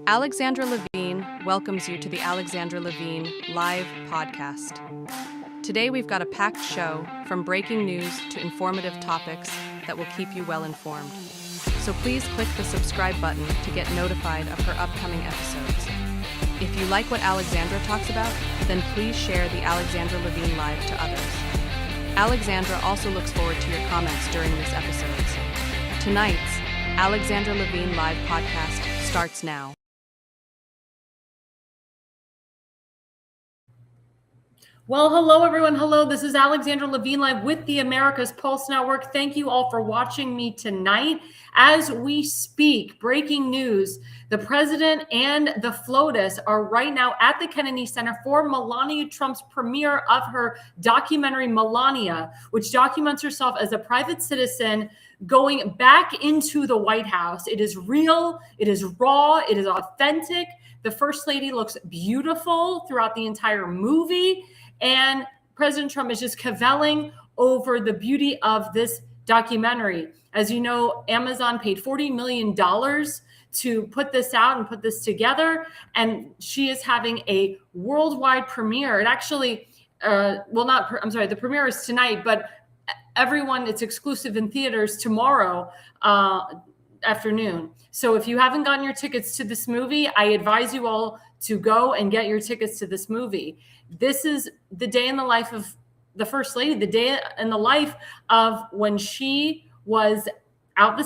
Alexandra Levine welcomes you to the Alexandra Levine live podcast. Today we've got a packed show from breaking news to informative topics that will keep you well informed. So please click the subscribe button to get notified of her upcoming episodes. If you like what Alexandra talks about, then please share the Alexandra Levine live to others. Alexandra also looks forward to your comments during this episodes. Tonight's Alexandra Levine live podcast starts now. Well, hello, everyone. Hello, this is Alexandra Levine live with the America's Pulse Network. Thank you all for watching me tonight. As we speak, breaking news, the president and the FLOTUS are right now at the Kennedy Center for Melania Trump's premiere of her documentary, Melania, which documents herself as a private citizen going back into the White House. It is real, it is raw, it is authentic. The First Lady looks beautiful throughout the entire movie. And President Trump is just cavelling over the beauty of this documentary. As you know, Amazon paid $40 million to put this out and put this together. And she is having a worldwide premiere. It actually, the premiere is tonight, but everyone, it's exclusive in theaters tomorrow afternoon. So if you haven't gotten your tickets to this movie, I advise you all to go and get your tickets to this movie. This is the day in the life of the First Lady, the day in the life of when she was out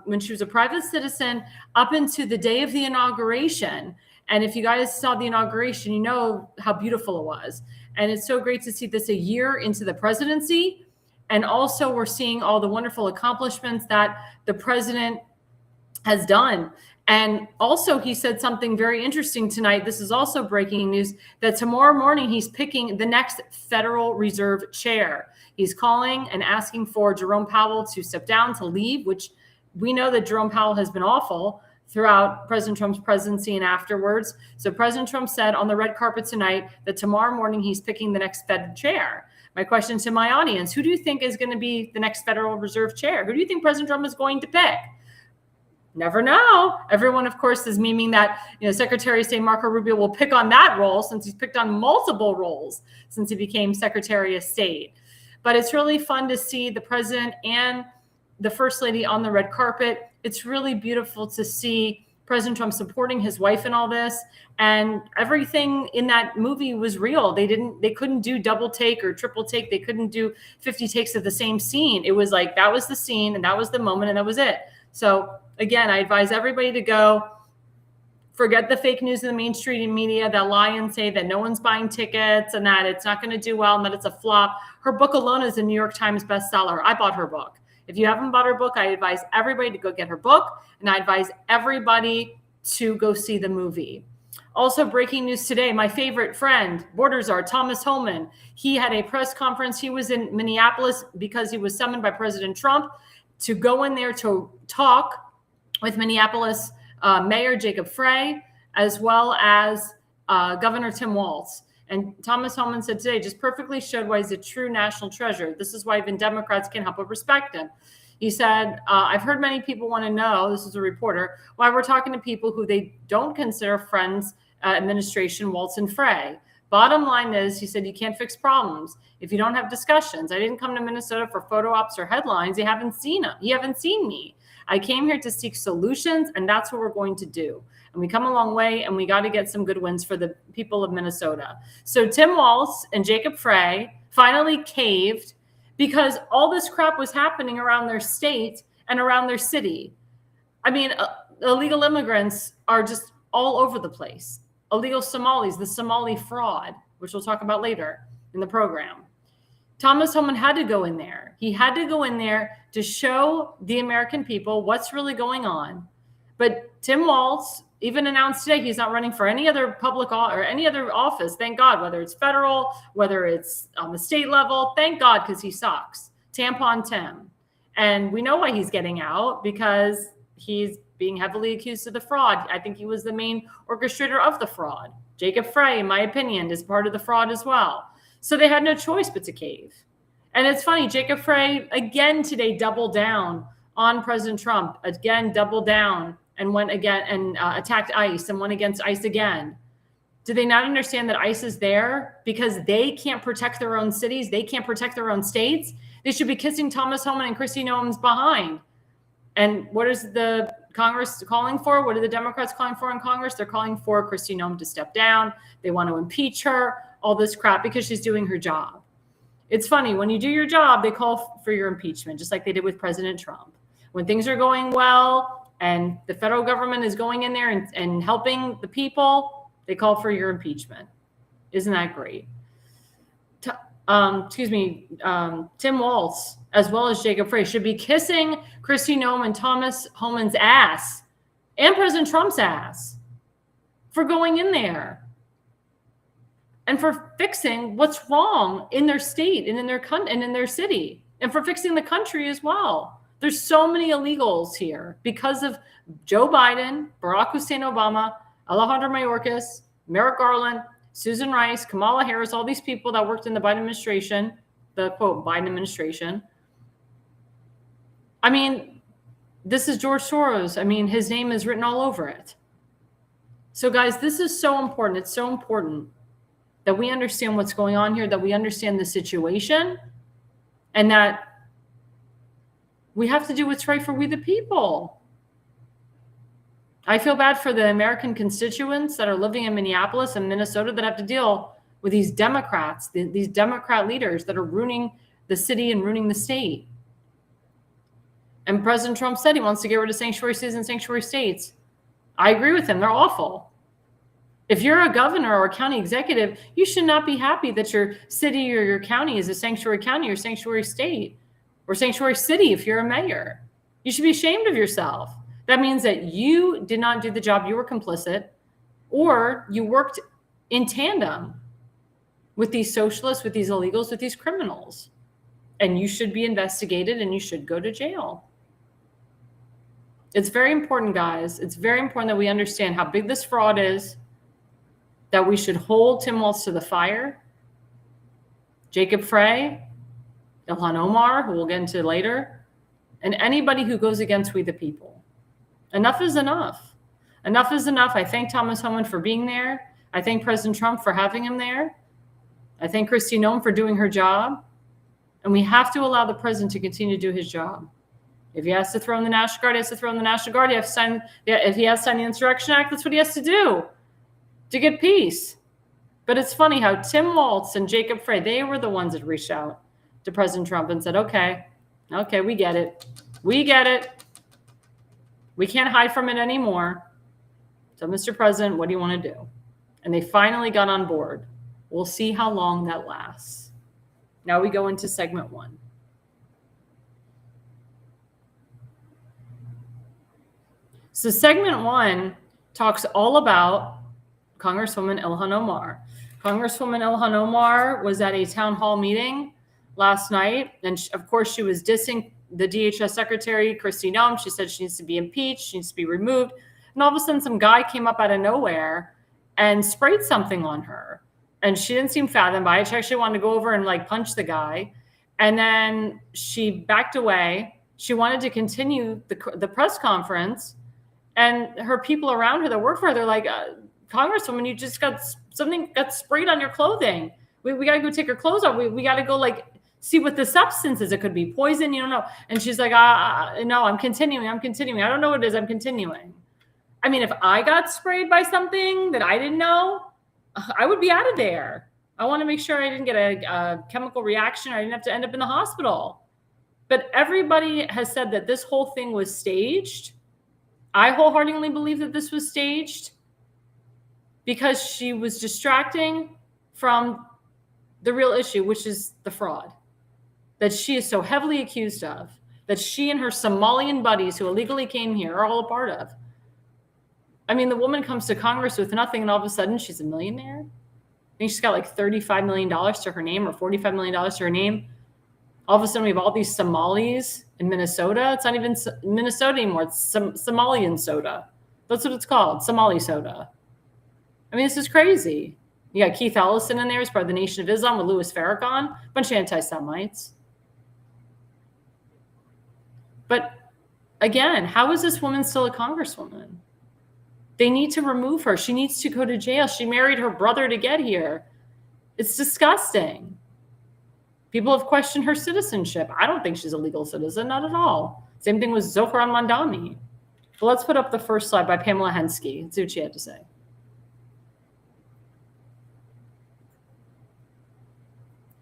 when she was a private citizen up into the day of the inauguration. And if you guys saw the inauguration, you know how beautiful it was. And it's so great to see this a year into the presidency. And also we're seeing all the wonderful accomplishments that the president has done. And also he said something very interesting tonight. This is also breaking news, that tomorrow morning he's picking the next Federal Reserve chair. He's calling and asking for Jerome Powell to step down, to leave, which we know that Jerome Powell has been awful throughout President Trump's presidency and afterwards. So President Trump said on the red carpet tonight that tomorrow morning he's picking the next Fed chair. My question to my audience, who do you think is going to be the next Federal Reserve chair? Who do you think President Trump is going to pick? Never know. Everyone, of course, is memeing that, Secretary of State Marco Rubio will pick on that role, since he's picked on multiple roles since he became Secretary of State. But it's really fun to see the president and the First Lady on the red carpet. It's really beautiful to see President Trump supporting his wife in all this. And everything in that movie was real. They couldn't do double take or triple take. They couldn't do 50 takes of the same scene. It was like, that was the scene and that was the moment and that was it. So again, I advise everybody to go. Forget the fake news in the mainstream media that lie and say that no one's buying tickets and that it's not going to do well and that it's a flop. Her book alone is a New York Times bestseller. I bought her book. If you haven't bought her book, I advise everybody to go get her book, and I advise everybody to go see the movie. Also, breaking news today, my favorite friend, border czar Thomas Homan, he had a press conference. He was in Minneapolis because he was summoned by President Trump to go in there to talk with Minneapolis Mayor Jacob Frey, as well as Governor Tim Walz. And Thomas Homan said today, just perfectly showed why he's a true national treasure. This is why even Democrats can't help but respect him. He said, I've heard many people want to know, this is a reporter, why we're talking to people who they don't consider friends, administration, Walz and Frey. Bottom line is, he said, you can't fix problems if you don't have discussions. I didn't come to Minnesota for photo ops or headlines. You haven't seen them. You haven't seen me. I came here to seek solutions, and that's what we're going to do. And we come a long way, and we got to get some good wins for the people of Minnesota. So Tim Walz and Jacob Frey finally caved because all this crap was happening around their state and around their city. I mean, illegal immigrants are just all over the place. Illegal Somalis, the Somali fraud, which we'll talk about later in the program. Thomas Homan had to go in there. He had to go in there to show the American people what's really going on. But Tim Walz even announced today he's not running for any other public or any other office. Thank God, whether it's federal, whether it's on the state level. Thank God, because he sucks. Tampon Tim. And we know why he's getting out, because he's being heavily accused of the fraud. I think he was the main orchestrator of the fraud. Jacob Frey, in my opinion, is part of the fraud as well. So they had no choice but to cave. And it's funny, Jacob Frey, again today, doubled down on President Trump, again, doubled down and went again and attacked ICE and went against ICE again. Do they not understand that ICE is there because they can't protect their own cities? They can't protect their own states. They should be kissing Thomas Homan and Kristi Noem's behind. And what is the Congress calling for? What are the Democrats calling for in Congress? They're calling for Kristi Noem to step down. They want to impeach her, all this crap, because she's doing her job. It's funny, when you do your job, they call for your impeachment, just like they did with President Trump. When things are going well and the federal government is going in there and helping the people, they call for your impeachment. Isn't that great? Tim Walz, as well as Jacob Frey, should be kissing Kristi Noem and Thomas Homan's ass and President Trump's ass for going in there and for fixing what's wrong in their state and in their city, and for fixing the country as well. There's so many illegals here because of Joe Biden, Barack Hussein Obama, Alejandro Mayorkas, Merrick Garland, Susan Rice, Kamala Harris, all these people that worked in the Biden administration, the quote Biden administration. I mean, this is George Soros. I mean, his name is written all over it. So guys, this is so important. It's so important that we understand what's going on here, that we understand the situation, and that we have to do what's right for we the people. I feel bad for the American constituents that are living in Minneapolis and Minnesota that have to deal with these Democrats, these Democrat leaders that are ruining the city and ruining the state. And President Trump said he wants to get rid of sanctuary cities and sanctuary states. I agree with him. They're awful. If you're a governor or a county executive, you should not be happy that your city or your county is a sanctuary county or sanctuary state or sanctuary city if you're a mayor. You should be ashamed of yourself. That means that you did not do the job, you were complicit, or you worked in tandem with these socialists, with these illegals, with these criminals. And you should be investigated and you should go to jail. It's very important, guys. It's very important that we understand how big this fraud is, that we should hold Tim Walz to the fire. Jacob Frey, Ilhan Omar, who we'll get into later, and anybody who goes against we the people. Enough is enough. Enough is enough. I thank Thomas Homan for being there. I thank President Trump for having him there. I thank Kristi Noem for doing her job. And we have to allow the president to continue to do his job. If he has to throw in the National Guard, he has to throw in the National Guard. If he has to sign the Insurrection Act, that's what he has to do to get peace. But it's funny how Tim Walz and Jacob Frey, they were the ones that reached out to President Trump and said, okay, we get it. We get it. We can't hide from it anymore. So, Mr. President, what do you want to do? And they finally got on board. We'll see how long that lasts. Now we go into segment one. So segment one talks all about Congresswoman Ilhan Omar. Congresswoman Ilhan Omar was at a town hall meeting last night. And of course, she was dissing the DHS Secretary, Kristi Noem. She said she needs to be impeached. She needs to be removed. And all of a sudden, some guy came up out of nowhere and sprayed something on her. And she didn't seem fathomed by it. She actually wanted to go over and punch the guy. And then she backed away. She wanted to continue the press conference. And her people around her that work for her, they're like, Congresswoman, you just got sprayed on your clothing. We got to go take her clothes off. We got to go see what the substance is. It could be poison, you don't know. And she's like, no, I'm continuing. I don't know what it is. I'm continuing. I mean, if I got sprayed by something that I didn't know, I would be out of there. I want to make sure I didn't get a chemical reaction. Or I didn't have to end up in the hospital. But everybody has said that this whole thing was staged. I wholeheartedly believe that this was staged because she was distracting from the real issue, which is the fraud that she is so heavily accused of, that she and her Somalian buddies who illegally came here are all a part of. I mean, the woman comes to Congress with nothing, and all of a sudden she's a millionaire. I think she's got $35 million to her name or $45 million to her name. All of a sudden we have all these Somalis in Minnesota. It's not even Minnesota anymore. It's Somalian soda. That's what it's called, Somali soda. I mean, this is crazy. You got Keith Ellison in there as part of the Nation of Islam with Louis Farrakhan, a bunch of anti-Semites. But Again, how is this woman still a congresswoman? They need to remove her. She needs to go to jail. She married her brother to get here. It's disgusting. People have questioned her citizenship. I don't think she's a legal citizen, not at all. Same thing with Zohran Mandami. Well, let's put up the first slide by Pamela Henske. Let's see what she had to say.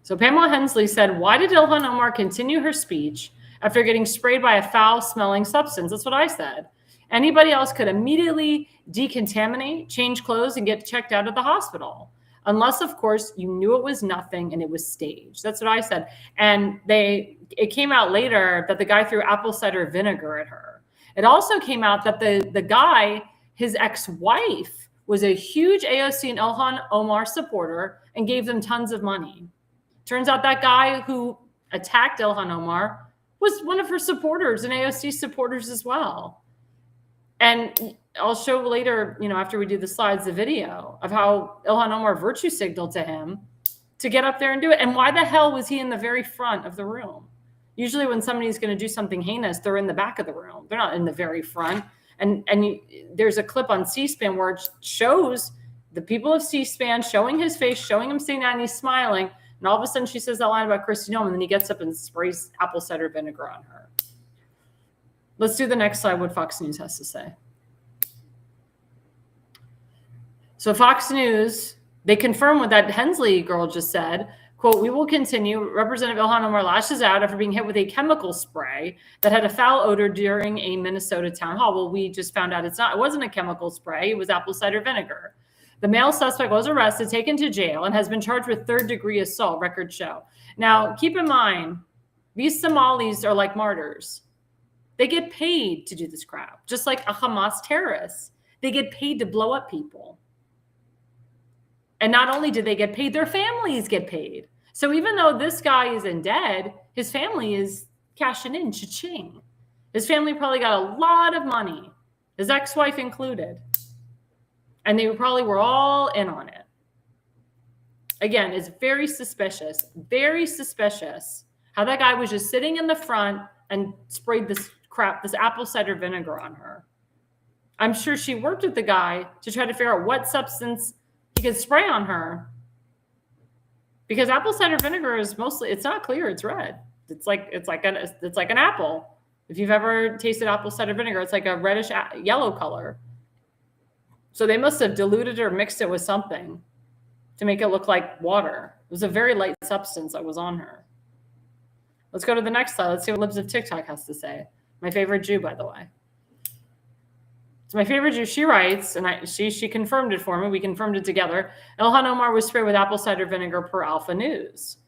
So Pamela Hensley said, why did Ilhan Omar continue her speech after getting sprayed by a foul-smelling substance? That's what I said. Anybody else could immediately decontaminate, change clothes, and get checked out of the hospital. Unless, of course, you knew it was nothing and it was staged. That's what I said. And it came out later that the guy threw apple cider vinegar at her. It also came out that the guy, his ex-wife, was a huge AOC and Ilhan Omar supporter and gave them tons of money. Turns out that guy who attacked Ilhan Omar was one of her supporters and AOC supporters as well. And I'll show later, after we do the slides, the video of how Ilhan Omar virtue signaled to him to get up there and do it. And why the hell was he in the very front of the room? Usually when somebody's going to do something heinous, they're in the back of the room. They're not in the very front. And there's a clip on C-SPAN where it shows the people of C-SPAN showing his face, showing him saying that, and he's smiling. And all of a sudden she says that line about Kristi Noem, and then he gets up and sprays apple cider vinegar on her. Let's do the next slide, what Fox News has to say. So Fox News, they confirm what that Hensley girl just said. Quote, we will continue. Representative Ilhan Omar lashes out after being hit with a chemical spray that had a foul odor during a Minnesota town hall. Well, we just found out it wasn't a chemical spray. It was apple cider vinegar. The male suspect was arrested, taken to jail, and has been charged with third-degree assault, records show. Now, keep in mind, these Somalis are like martyrs. They get paid to do this crap, just like a Hamas terrorist. They get paid to blow up people. And not only do they get paid, their families get paid. So even though this guy isn't dead, his family is cashing in, cha-ching. His family probably got a lot of money, his ex-wife included. And they probably were all in on it. Again, it's very suspicious how that guy was just sitting in the front and sprayed this apple cider vinegar on her. I'm sure she worked with the guy to try to figure out what substance he could spray on her. Because apple cider vinegar is it's not clear, it's red. It's like an apple. If you've ever tasted apple cider vinegar, it's like a reddish yellow color. So they must have diluted or mixed it with something to make it look like water. It was a very light substance that was on her. Let's go to the next slide. Let's see what Libs of TikTok has to say. My favorite Jew, by the way. So my favorite Jew, she writes, and she confirmed it for me. We confirmed it together. Ilhan Omar was sprayed with apple cider vinegar per Alpha News.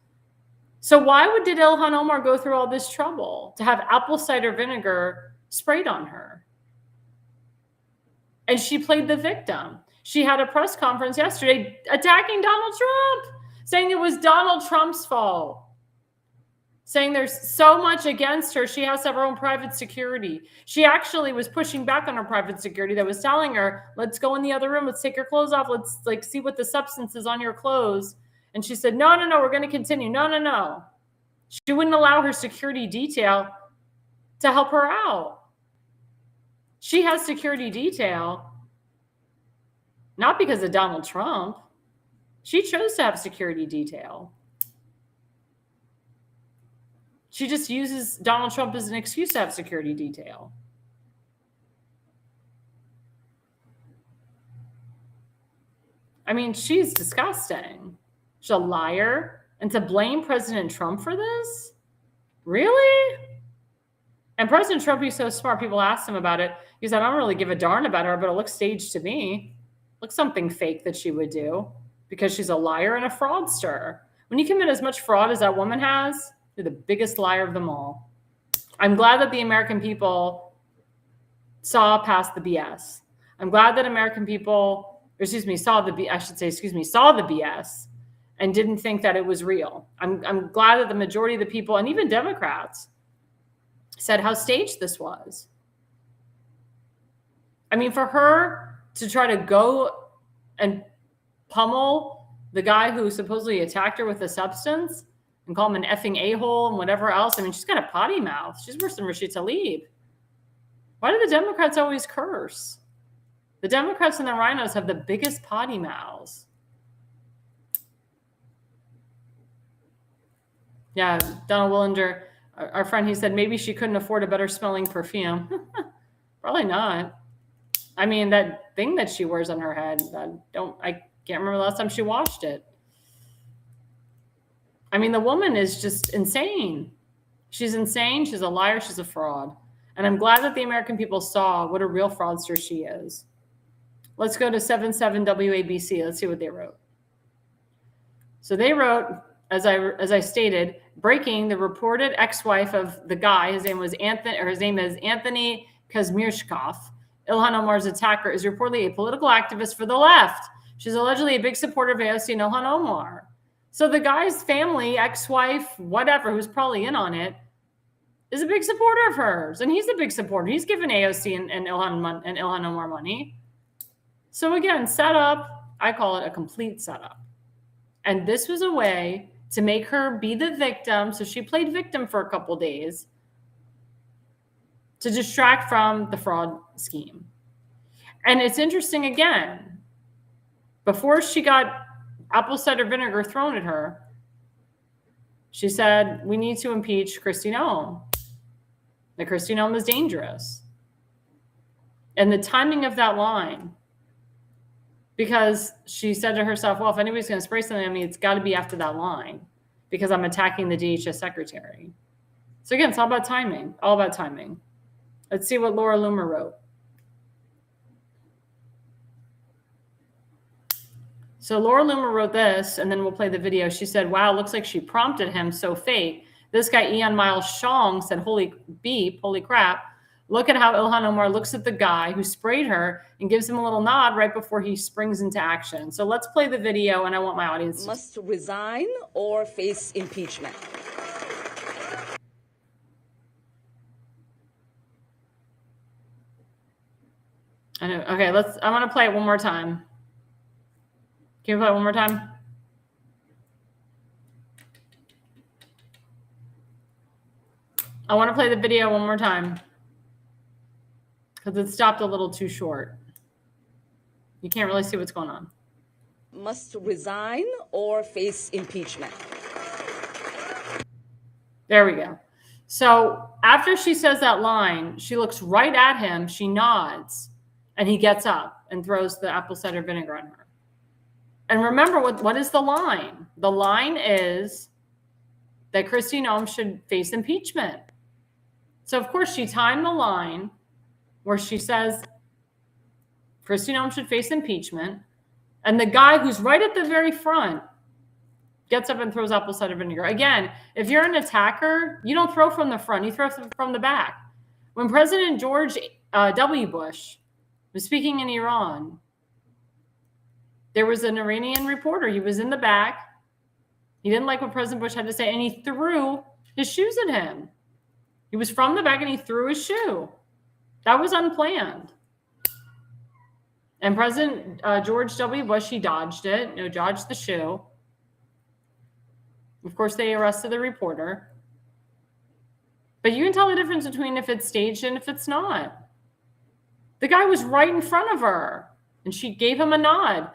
So why did Ilhan Omar go through all this trouble to have apple cider vinegar sprayed on her? And she played the victim. She had a press conference yesterday attacking Donald Trump, saying it was Donald Trump's fault, saying there's so much against her. She has to have her own private security. She actually was pushing back on her private security that was telling her, let's go in the other room. Let's take your clothes off. Let's see what the substance is on your clothes. And she said, no, we're going to continue. No. She wouldn't allow her security detail to help her out. She has security detail, not because of Donald Trump. She chose to have security detail. She just uses Donald Trump as an excuse to have security detail. I mean, she's disgusting. She's a liar. And to blame President Trump for this? Really? And President Trump, he's so smart. People asked him about it. He said, I don't really give a darn about her, but it looks staged to me. Looks something fake that she would do because she's a liar and a fraudster. When you commit as much fraud as that woman has, you're the biggest liar of them all. I'm glad that the American people saw past the BS. I'm glad that American people, saw the BS and didn't think that it was real. I'm glad that the majority of the people, and even Democrats, said how staged this was. I mean, for her to try to go and pummel the guy who supposedly attacked her with a substance and call him an effing a-hole and whatever else. I mean, she's got a potty mouth. She's worse than Rashid Tlaib. Why do the Democrats always curse? The Democrats and the rhinos have the biggest potty mouths. Yeah, Donald Willinger, our friend, he said maybe she couldn't afford a better smelling perfume. Probably not. I mean, that thing that she wears on her head, I can't remember the last time she washed it. I mean, the woman is just insane. She's insane. She's a liar. She's a fraud. And I'm glad that the American people saw what a real fraudster she is. Let's go to 77 WABC. Let's see what they wrote. So they wrote, as I stated, breaking, the reported ex-wife of the guy, his name is Anthony Kazmierskov, Ilhan Omar's attacker, is reportedly a political activist for the left. She's allegedly a big supporter of AOC and Ilhan Omar. So the guy's family, ex-wife, whatever, who's probably in on it, is a big supporter of hers. And he's a big supporter. He's given AOC and Ilhan Omar money. So again, setup, I call it a complete setup. And this was a way to make her be the victim. So she played victim for a couple days to distract from the fraud scheme. And it's interesting, again, before she got apple cider vinegar thrown at her, she said, we need to impeach Kristi Noem. That Kristi Noem is dangerous. And the timing of that line, because she said to herself, well, if anybody's going to spray something on me, it's got to be after that line because I'm attacking the DHS secretary. So again, it's all about timing, all about timing. Let's see what Laura Loomer wrote. So Laura Loomer wrote this, and then we'll play the video. She said, wow, looks like she prompted him, so fake. This guy, Ian Miles Shong, said, holy beep, holy crap. Look at how Ilhan Omar looks at the guy who sprayed her and gives him a little nod right before he springs into action. So let's play the video, and I want my audience to... Must resign or face impeachment. I know. Okay, I want to play it one more time. Can you play it one more time? I want to play the video one more time because it stopped a little too short. You can't really see what's going on. Must resign or face impeachment. There we go. So after she says that line, she looks right at him, she nods, and he gets up and throws the apple cider vinegar on her. And remember, what is the line? The line is that Kristi Noem should face impeachment. So, of course, she timed the line where she says Kristi Noem should face impeachment. And the guy who's right at the very front gets up and throws apple cider vinegar. Again, if you're an attacker, you don't throw from the front. You throw from the back. When President George W. Bush was speaking in Iran, there was an Iranian reporter. He was in the back. He didn't like what President Bush had to say, and he threw his shoes at him. He was from the back, and he threw his shoe. That was unplanned. And President George W. Bush, he dodged it. Dodged the shoe. Of course, they arrested the reporter. But you can tell the difference between if it's staged and if it's not. The guy was right in front of her, and she gave him a nod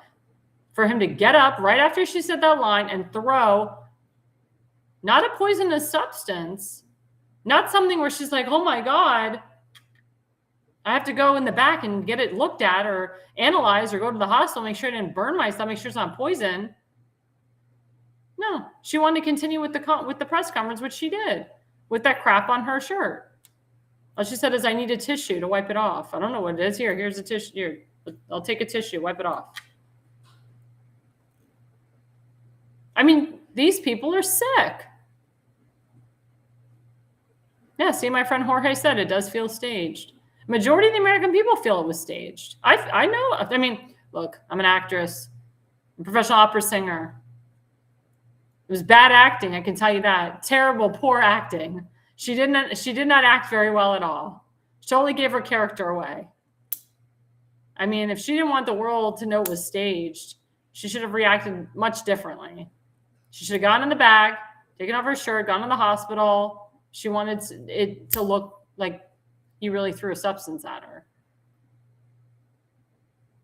for him to get up right after she said that line and throw not a poisonous substance, not something where she's like, oh my God, I have to go in the back and get it looked at or analyzed or go to the hospital, make sure it didn't burn myself, make sure it's not poison. No, she wanted to continue with the press conference, which she did with that crap on her shirt. All she said is, I need a tissue to wipe it off. I don't know what it is. Here's a tissue. Here, I'll take a tissue, wipe it off. I mean, these people are sick. Yeah, see, my friend Jorge said it does feel staged. Majority of the American people feel it was staged. I know. I mean, look, I'm an actress, I'm a professional opera singer. It was bad acting, I can tell you that. Terrible, poor acting. She did not act very well at all. She totally gave her character away. I mean, if she didn't want the world to know it was staged, she should have reacted much differently. She should have gone in the back, taken off her shirt, gone to the hospital. She wanted it to look like he really threw a substance at her.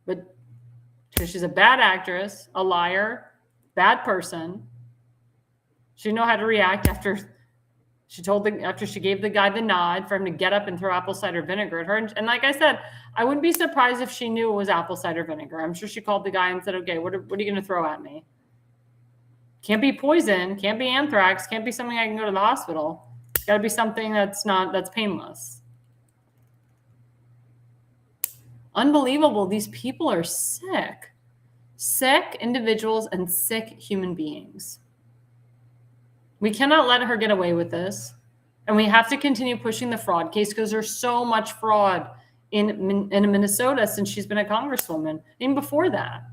But because she's a bad actress, a liar, bad person, she didn't know how to react after she gave the guy the nod for him to get up and throw apple cider vinegar at her. And like I said, I wouldn't be surprised if she knew it was apple cider vinegar. I'm sure she called the guy and said, okay, what are you going to throw at me? Can't be poison, can't be anthrax, can't be something I can go to the hospital. It's got to be something that's painless. Unbelievable. These people are sick. Sick individuals and sick human beings. We cannot let her get away with this. And we have to continue pushing the fraud case because there's so much fraud in Minnesota since she's been a congresswoman, even before that.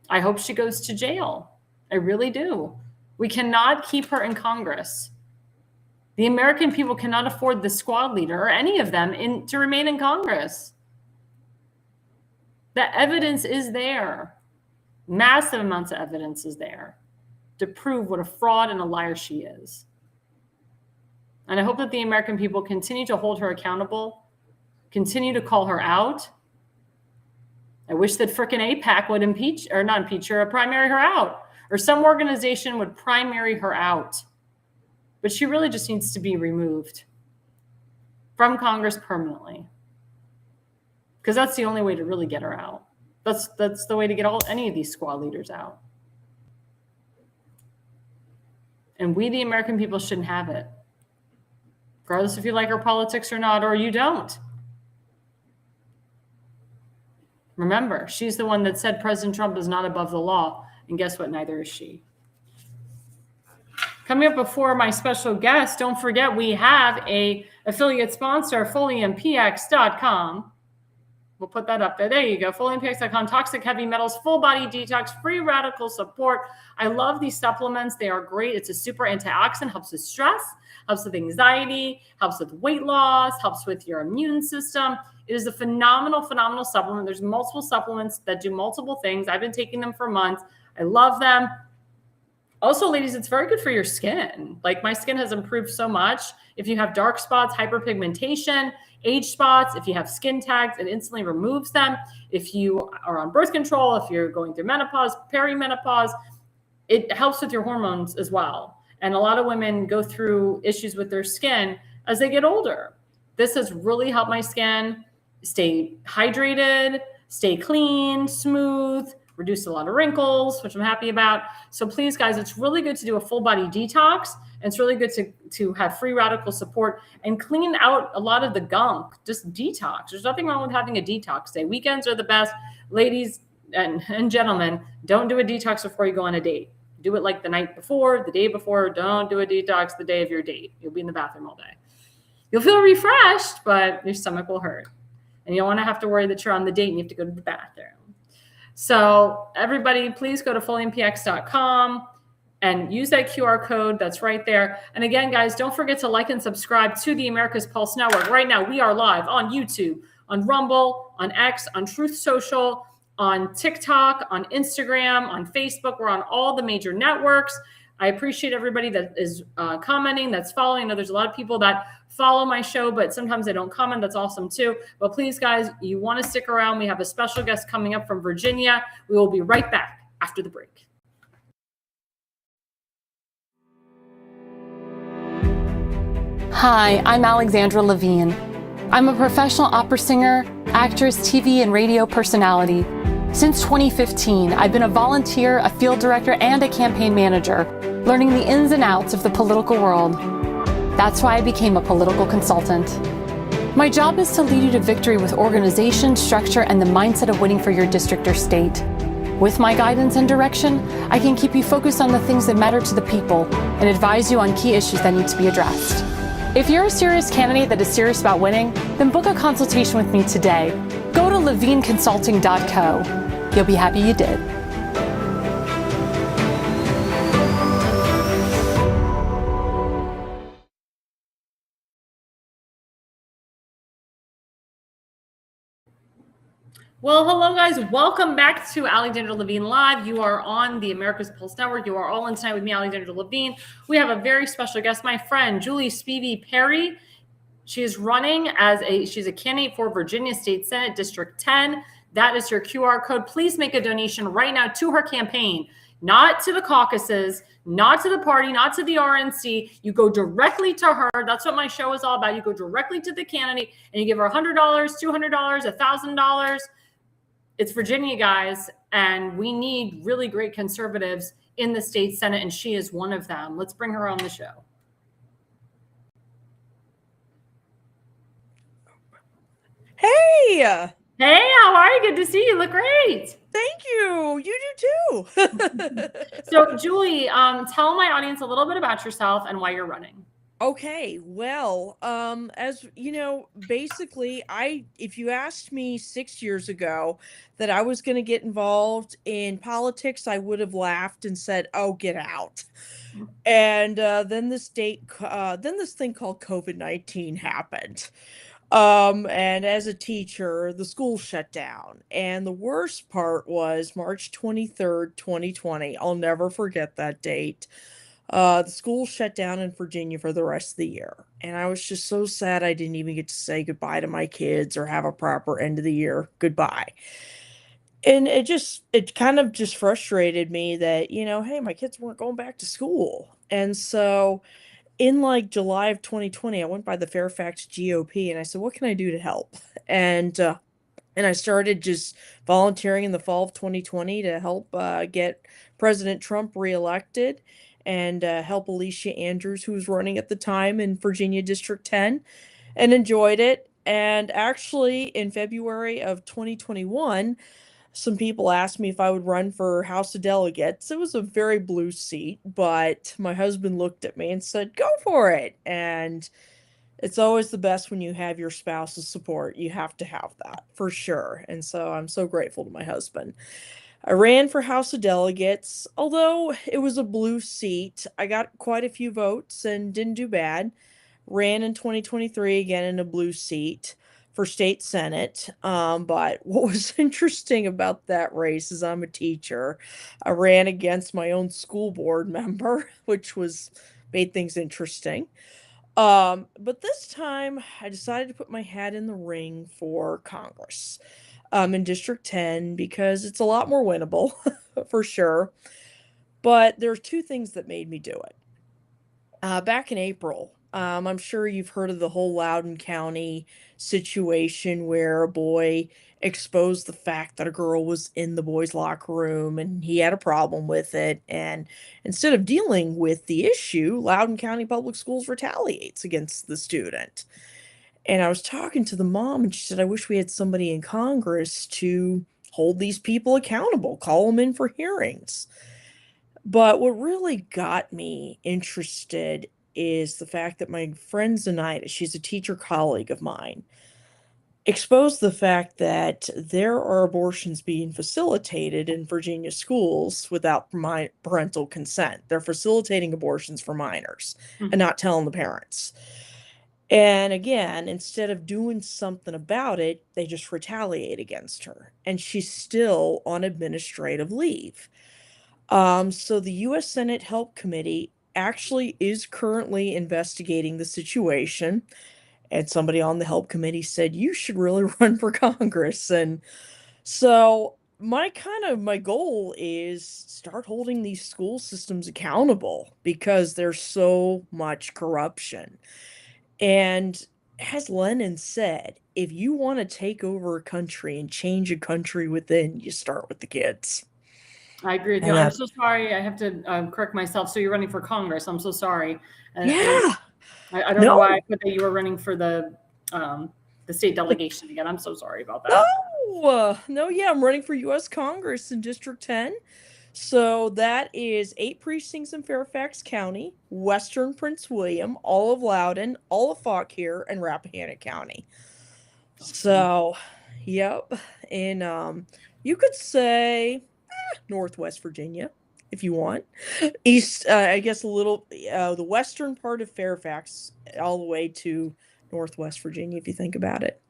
I hope she goes to jail. I really do. We cannot keep her in Congress. The American people cannot afford the squad leader or any of them to remain in Congress. The evidence is there. Massive amounts of evidence is there to prove what a fraud and a liar she is. And I hope that the American people continue to hold her accountable, continue to call her out. I wish that frickin' APAC would primary her out, or some organization would primary her out. But she really just needs to be removed from Congress permanently, because that's the only way to really get her out. That's the way to get any of these squad leaders out. And we, the American people, shouldn't have it. Regardless if you like her politics or not, or you don't. Remember, she's the one that said President Trump is not above the law. And guess what? Neither is she. Coming up before my special guest, don't forget we have a affiliate sponsor, FullyMPX.com. We'll put that up there. There you go. FullyMPX.com. Toxic heavy metals, full body detox, free radical support. I love these supplements. They are great. It's a super antioxidant, helps with stress, helps with anxiety, helps with weight loss, helps with your immune system. It is a phenomenal, phenomenal supplement. There's multiple supplements that do multiple things. I've been taking them for months. I love them. Also, ladies, it's very good for your skin. Like, my skin has improved so much. If you have dark spots, hyperpigmentation, age spots, if you have skin tags, it instantly removes them. If you are on birth control, if you're going through menopause, perimenopause, it helps with your hormones as well. And a lot of women go through issues with their skin as they get older. This has really helped my skin stay hydrated, stay clean, smooth, reduce a lot of wrinkles, which I'm happy about. So please, guys, it's really good to do a full body detox. And it's really good to have free radical support and clean out a lot of the gunk. Just detox. There's nothing wrong with having a detox day. Weekends are the best. Ladies and gentlemen, don't do a detox before you go on a date. Do it like the night before, the day before. Don't do a detox the day of your date. You'll be in the bathroom all day. You'll feel refreshed, but your stomach will hurt. And you don't want to have to worry that you're on the date and you have to go to the bathroom. So everybody, please go to FullyMPX.com and use that QR code that's right there. And again, guys, don't forget to like and subscribe to the America's Pulse Network. Right now, we are live on YouTube, on Rumble, on X, on Truth Social, on TikTok, on Instagram, on Facebook. We're on all the major networks. I appreciate everybody that is commenting, that's following. I know there's a lot of people that follow my show, but sometimes they don't comment. That's awesome too. But please, guys, you want to stick around. We have a special guest coming up from Virginia. We will be right back after the break. Hi, I'm Alexandra Levine. I'm a professional opera singer, actress, TV, and radio personality. Since 2015, I've been a volunteer, a field director, and a campaign manager, learning the ins and outs of the political world. That's why I became a political consultant. My job is to lead you to victory with organization, structure, and the mindset of winning for your district or state. With my guidance and direction, I can keep you focused on the things that matter to the people and advise you on key issues that need to be addressed. If you're a serious candidate that is serious about winning, then book a consultation with me today. Go to levineconsulting.co. You'll be happy you did. Well, hello, guys. Welcome back to Alexandra Levine Live. You are on the America's Pulse Network. You are all in tonight with me, Alexandra Levine. We have a very special guest, my friend, Julie Spivey Perry. She is running she's a candidate for Virginia State Senate District 10. That is your QR code. Please make a donation right now to her campaign, not to the caucuses, not to the party, not to the RNC. You go directly to her. That's what my show is all about. You go directly to the candidate and you give her $100, $200, $1,000. It's Virginia, guys, and we need really great conservatives in the state Senate, and she is one of them. Let's bring her on the show. Hey! Hey, how are you? Good to see you. Look great. Thank you. You do too. So, Julie, tell my audience a little bit about yourself and why you're running. Okay, well, as you know, basically, if you asked me 6 years ago that I was going to get involved in politics, I would have laughed and said, "Oh, get out." And then this thing called COVID-19 happened. And as a teacher, the school shut down. And the worst part was March 23rd, 2020. I'll never forget that date. The school shut down in Virginia for the rest of the year. And I was just so sad I didn't even get to say goodbye to my kids or have a proper end of the year goodbye. And it kind of just frustrated me that, hey, my kids weren't going back to school. And so in like July of 2020, I went by the Fairfax GOP and I said, what can I do to help? And I started just volunteering in the fall of 2020 to help get President Trump reelected and help Alicia Andrews, who was running at the time in Virginia District 10, and enjoyed it. And actually, in February of 2021, some people asked me if I would run for House of Delegates. It was a very blue seat, but my husband looked at me and said, go for it. And it's always the best when you have your spouse's support. You have to have that for sure. And so I'm so grateful to my husband. I ran for House of Delegates. Although it was a blue seat, I got quite a few votes and didn't do bad. Ran in 2023 again in a blue seat for state senate. But what was interesting about that race is I'm a teacher. I ran against my own school board member, which made things interesting. But this time I decided to put my hat in the ring for Congress, in District 10, because it's a lot more winnable for sure. But there are two things that made me do it. Back in April, I'm sure you've heard of the whole Loudoun County situation where a boy exposed the fact that a girl was in the boys' locker room and he had a problem with it. And instead of dealing with the issue, Loudoun County Public Schools retaliates against the student. And I was talking to the mom and she said, I wish we had somebody in Congress to hold these people accountable, call them in for hearings. But what really got me interested is the fact that my friend Zenaida, she's a teacher colleague of mine, exposed the fact that there are abortions being facilitated in Virginia schools without parental consent. They're facilitating abortions for minors and not telling the parents. And again, instead of doing something about it, they just retaliate against her. And she's still on administrative leave. So the U.S. Senate Help Committee actually is currently investigating the situation. And somebody on the Help Committee said, you should really run for Congress. And so my goal is start holding these school systems accountable because there's so much corruption. And as Lenin said, if you want to take over a country and change a country within, you start with the kids. I agree with you. I'm so sorry. I have to correct myself. So you're running for Congress. I'm so sorry. Yeah. I don't know why I put that you were running for the state delegation again. I'm so sorry about that. I'm running for U.S. Congress in District 10. So that is 8 precincts in Fairfax County, Western Prince William, all of Loudoun, all of Fauquier, and Rappahannock County. So, yep. And you could say Northwest Virginia, if you want. East, I guess a little, the western part of Fairfax, all the way to Northwest Virginia, if you think about it.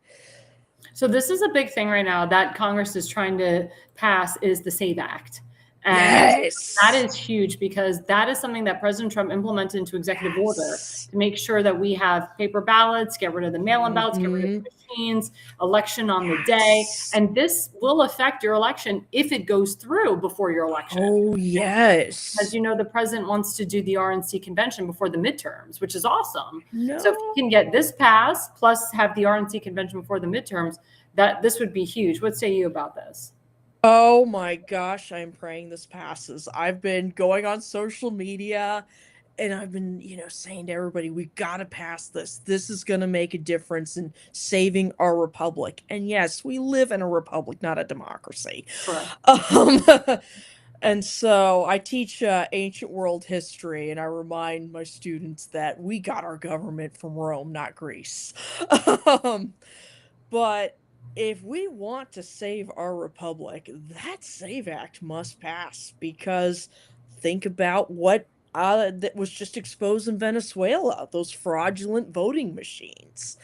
So this is a big thing right now that Congress is trying to pass is the SAVE Act. And Yes. that is huge, because that is something that President Trump implemented into executive order to make sure that we have paper ballots, get rid of the mail-in ballots, get rid of the machines, election on the day. And this will affect your election if it goes through before your election. Oh, yes. As you know, the president wants to do the RNC convention before the midterms, which is awesome. No. So if he can get this passed, plus have the RNC convention before the midterms, that this would be huge. What say you about this? Oh my gosh, I'm praying this passes. I've been going on social media and I've been, saying to everybody, we got to pass this. This is going to make a difference in saving our republic. And yes, we live in a republic, not a democracy. Correct. And so I teach ancient world history, and I remind my students that we got our government from Rome, not Greece. But if we want to save our republic, that SAVE Act must pass, because think about what that was just exposed in Venezuela, those fraudulent voting machines.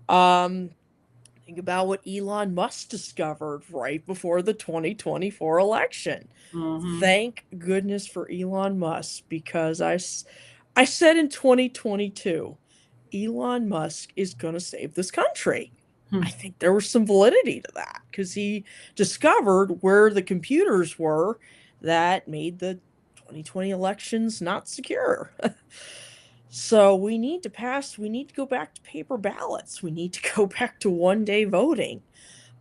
Think about what Elon Musk discovered right before the 2024 election. Thank goodness for Elon Musk, because I said in 2022, Elon Musk is going to save this country. I think there was some validity to that, because he discovered where the computers were that made the 2020 elections not secure. So we need to go back to paper ballots. We need to go back to one-day voting.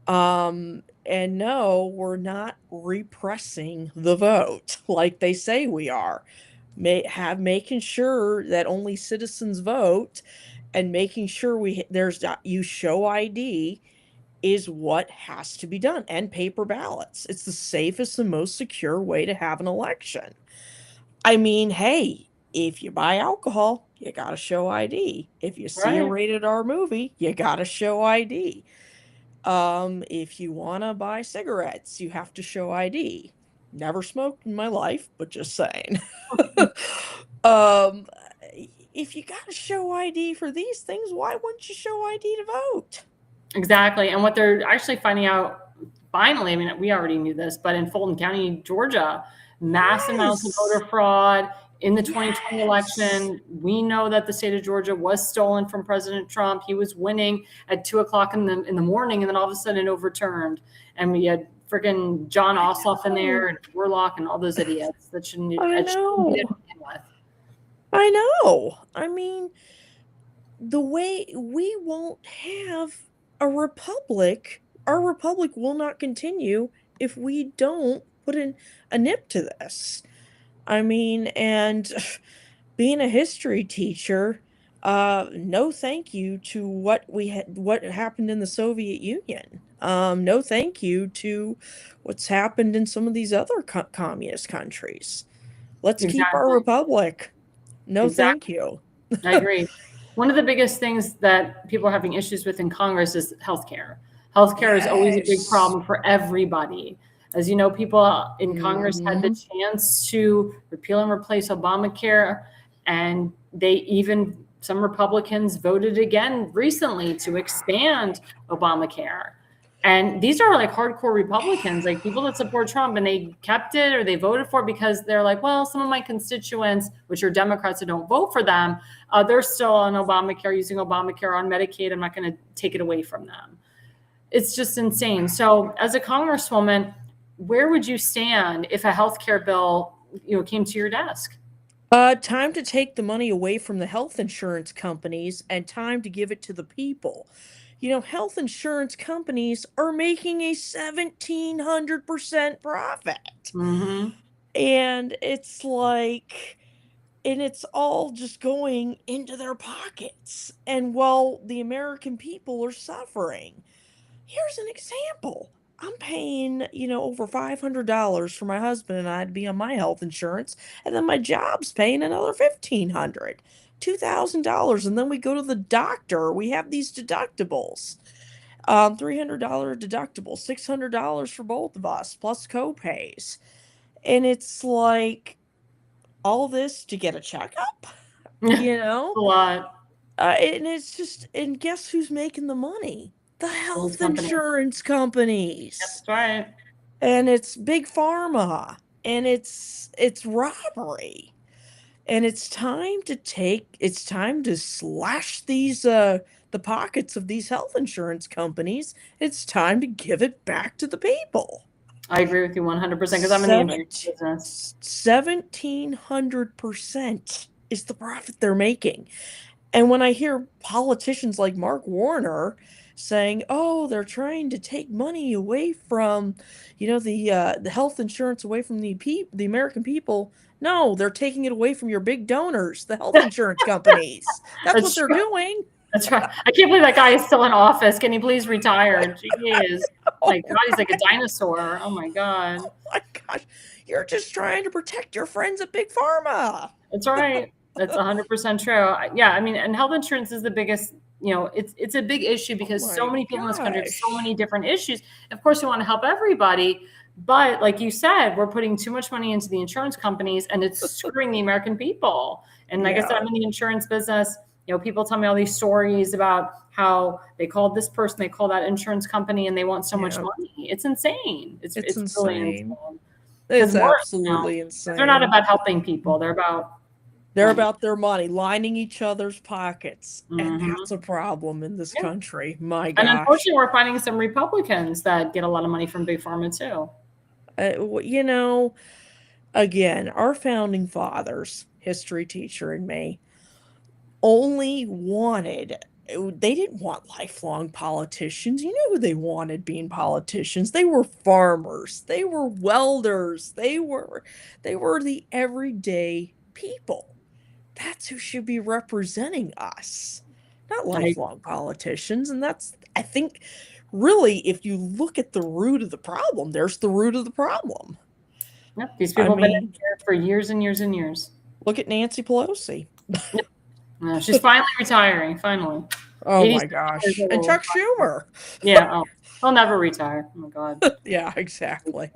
And no, we're not repressing the vote like they say we are. Making sure that only citizens vote, and making sure you show ID is what has to be done, and paper ballots. It's the safest and most secure way to have an election. I mean, hey, if you buy alcohol, you got to show ID. If you see a rated R movie, you got to show ID. If you want to buy cigarettes, you have to show ID. Never smoked in my life, but just saying. If you got to show ID for these things, why wouldn't you show ID to vote? Exactly. And what they're actually finding out, finally, I mean, we already knew this, but in Fulton County, Georgia, mass amounts of voter fraud in the 2020 election. We know that the state of Georgia was stolen from President Trump. He was winning at 2:00 in the morning, and then all of a sudden overturned. And we had freaking John Ossoff in there, and Warlock, and all those idiots that shouldn't be with. I know. I mean, the way we won't have a republic, our republic will not continue if we don't put in a nip to this. I mean, and being a history teacher, no thank you to what happened in the Soviet Union. No thank you to what's happened in some of these other communist countries. Let's keep our republic. No, thank you. I agree. One of the biggest things that people are having issues with in Congress is healthcare. Healthcare is always a big problem for everybody. As you know, people in Congress had the chance to repeal and replace Obamacare, and some Republicans voted again recently to expand Obamacare. And these are like hardcore Republicans, like people that support Trump, and they kept it or they voted for it because they're like, well, some of my constituents, which are Democrats that don't vote for them, they're still on Obamacare, using Obamacare on Medicaid. I'm not going to take it away from them. It's just insane. So as a congresswoman, where would you stand if a healthcare bill, came to your desk? Time to take the money away from the health insurance companies and time to give it to the people. Health insurance companies are making a 1,700% profit. And it's like, and it's all just going into their pockets. And while the American people are suffering, here's an example. I'm paying, over $500 for my husband and I to be on my health insurance. And then my job's paying another $1,500. $2,000, and then we go to the doctor. We have these deductibles, $300 deductible, $600 for both of us, plus co-pays, and it's like all this to get a checkup, A lot. And it's just, and guess who's making the money? The health insurance companies. That's right. And it's big pharma. and it's robbery. And it's time to slash these the pockets of these health insurance companies. It's time to give it back to the people. I agree with you 100% because I'm in the insurance business. 1,700% is the profit they're making. And when I hear politicians like Mark Warner saying, "Oh, they're trying to take money away from, the health insurance away from the American people," no, they're taking it away from your big donors, the health insurance companies. That's what they're doing. That's right. I can't believe that guy is still in office. Can he please retire? Jeez. Oh my God, he's like a dinosaur. Oh my God. Oh my gosh. You're just trying to protect your friends at Big Pharma. That's right. That's 100% true. Yeah, I mean, and health insurance is the biggest, it's a big issue because so many people in this country have so many different issues. Of course, we want to help everybody, but like you said, we're putting too much money into the insurance companies and it's screwing the American people. And like I said, I'm in the insurance business. People tell me all these stories about how they called this person, they called that insurance company, and they want so much money. It's insane. It's insane. Really insane. It's absolutely insane. They're not about helping people. They're about their money, lining each other's pockets. And that's a problem in this country. My gosh. And unfortunately, we're finding some Republicans that get a lot of money from Big Pharma too. Again, our founding fathers, history teacher and me, they didn't want lifelong politicians. You know who they wanted being politicians? They were farmers. They were welders. They were the everyday people. That's who should be representing us, not lifelong politicians. And that's, I think, really, if you look at the root of the problem, there's the root of the problem. Yep, these people have been in here for years and years and years. Look at Nancy Pelosi. She's finally retiring, finally. Oh my gosh. And Chuck Schumer. Yeah, he'll never retire. Oh my God. Yeah, exactly.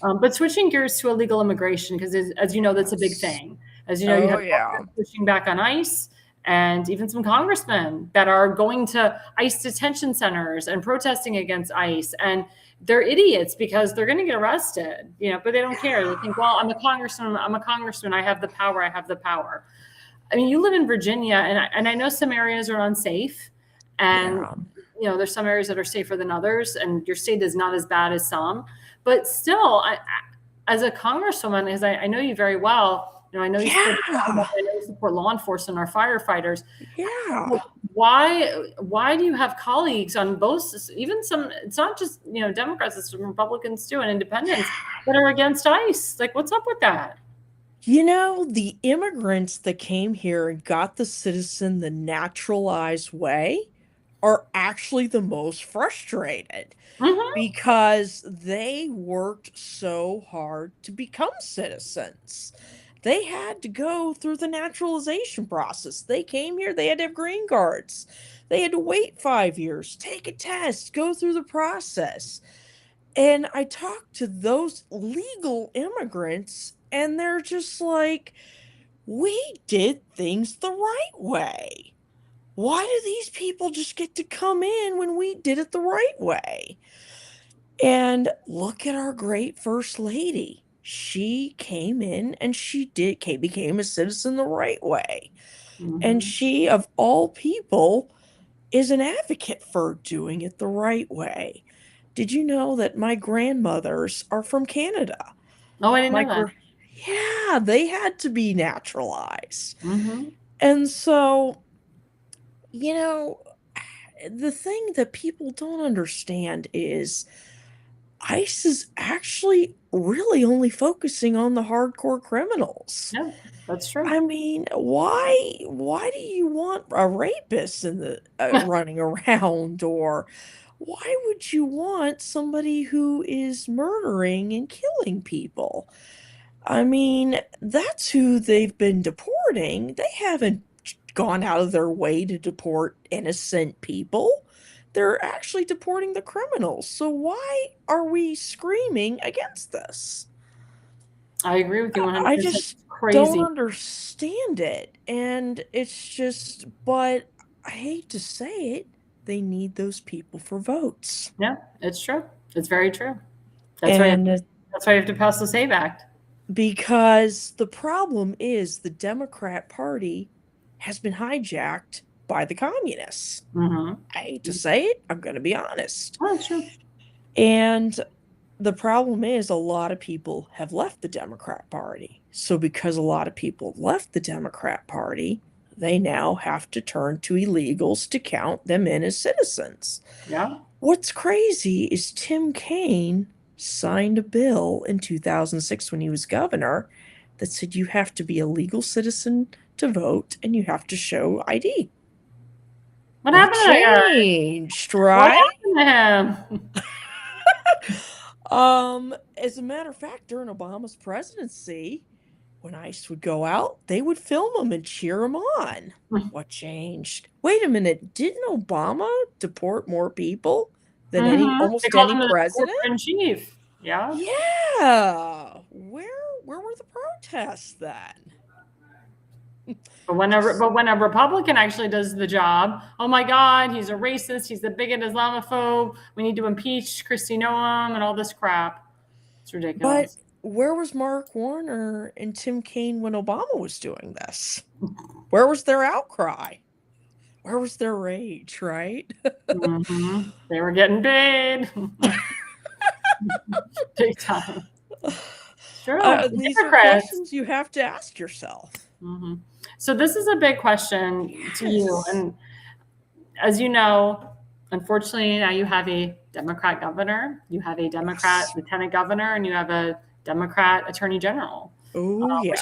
But switching gears to illegal immigration, because as you know, that's a big thing. As you know, you have pushing back on ICE and even some congressmen that are going to ICE detention centers and protesting against ICE. And they're idiots because they're going to get arrested, but they don't care. They think, well, I'm a congressman. I have the power. I mean, you live in Virginia, and I know some areas are unsafe, and there's some areas that are safer than others, and your state is not as bad as some. But still, as a congresswoman, as I know you very well, I know you support law enforcement, our firefighters. Yeah. Why do you have colleagues on both? Even some, it's not just Democrats, it's Republicans too, and independents that are against ICE. Like, what's up with that? The immigrants that came here and got the citizen the naturalized way are actually the most frustrated because they worked so hard to become citizens. They had to go through the naturalization process. They came here, they had to have green cards. They had to wait 5 years, take a test, go through the process. And I talked to those legal immigrants, and they're just like, we did things the right way. Why do these people just get to come in when we did it the right way? And look at our great First Lady. She came in and became a citizen the right way. And she, of all people, is an advocate for doing it the right way. Did you know that my grandmothers are from Canada? Oh, I didn't know that. Yeah, they had to be naturalized. And so, the thing that people don't understand is ICE is actually really only focusing on the hardcore criminals. Yeah, that's true. I mean, why do you want a rapist in the running around, or why would you want somebody who is murdering and killing people? I mean, that's who they've been deporting. They haven't gone out of their way to deport innocent people. They're actually deporting the criminals. So why are we screaming against this? I agree with you 100%. I just don't understand it. And it's just, but I hate to say it, they need those people for votes. Yeah, it's true. It's very true. That's why you have to pass the SAVE Act. Because the problem is the Democrat Party has been hijacked by the communists. Mm-hmm. I hate to say it, I'm going to be honest. Oh, that's true. And the problem is a lot of people have left the Democrat Party. So because a lot of people left the Democrat Party, they now have to turn to illegals to count them in as citizens. Yeah. What's crazy is Tim Kaine signed a bill in 2006 when he was governor that said you have to be a legal citizen to vote and you have to show ID. What happened to that guy? Changed, What right? happened to him? As a matter of fact, during Obama's presidency, when ICE would go out, they would film him and cheer him on. What changed? Wait a minute, didn't Obama deport more people than almost They called any him the president? in chief. Yeah. Yeah. Where were the protests then? But when a Republican actually does the job, oh my God, he's a racist, he's a bigot, Islamophobe, we need to impeach Kristi Noem and all this crap. It's ridiculous. But where was Mark Warner and Tim Kaine when Obama was doing this? Where was their outcry? Where was their rage, right? Mm-hmm. They were getting paid. Big time. Sure. These are questions you have to ask yourself. Mm-hmm. So this is a big question to you. And as you know, unfortunately, now you have a Democrat governor, you have a Democrat lieutenant governor, and you have a Democrat attorney general. Which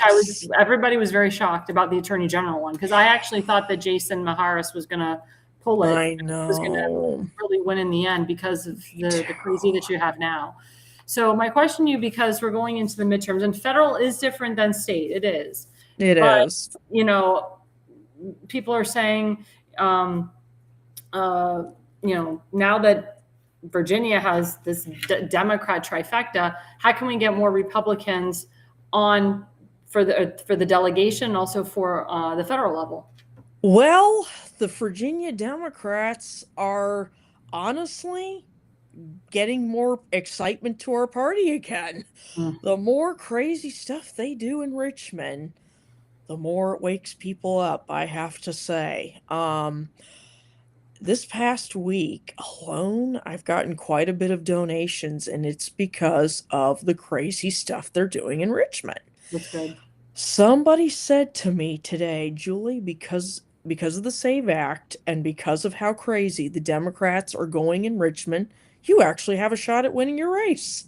everybody was very shocked about the attorney general one, because I actually thought that Jason Maharis was going to pull it. I know. Was going to really win in the end because of the crazy that you have now. So my question to you, because we're going into the midterms, and federal is different than state. It is. It is. You know, people are saying, you know, now that Virginia has this Democrat trifecta, how can we get more Republicans on for the delegation and also for the federal level? Well, the Virginia Democrats are honestly getting more excitement to our party again. The more crazy stuff they do in Richmond, the more it wakes people up, I have to say. This past week alone, I've gotten quite a bit of donations, and it's because of the crazy stuff they're doing in Richmond. That's good. Somebody said to me today, Julie, because of the SAVE Act and because of how crazy the Democrats are going in Richmond, you actually have a shot at winning your race.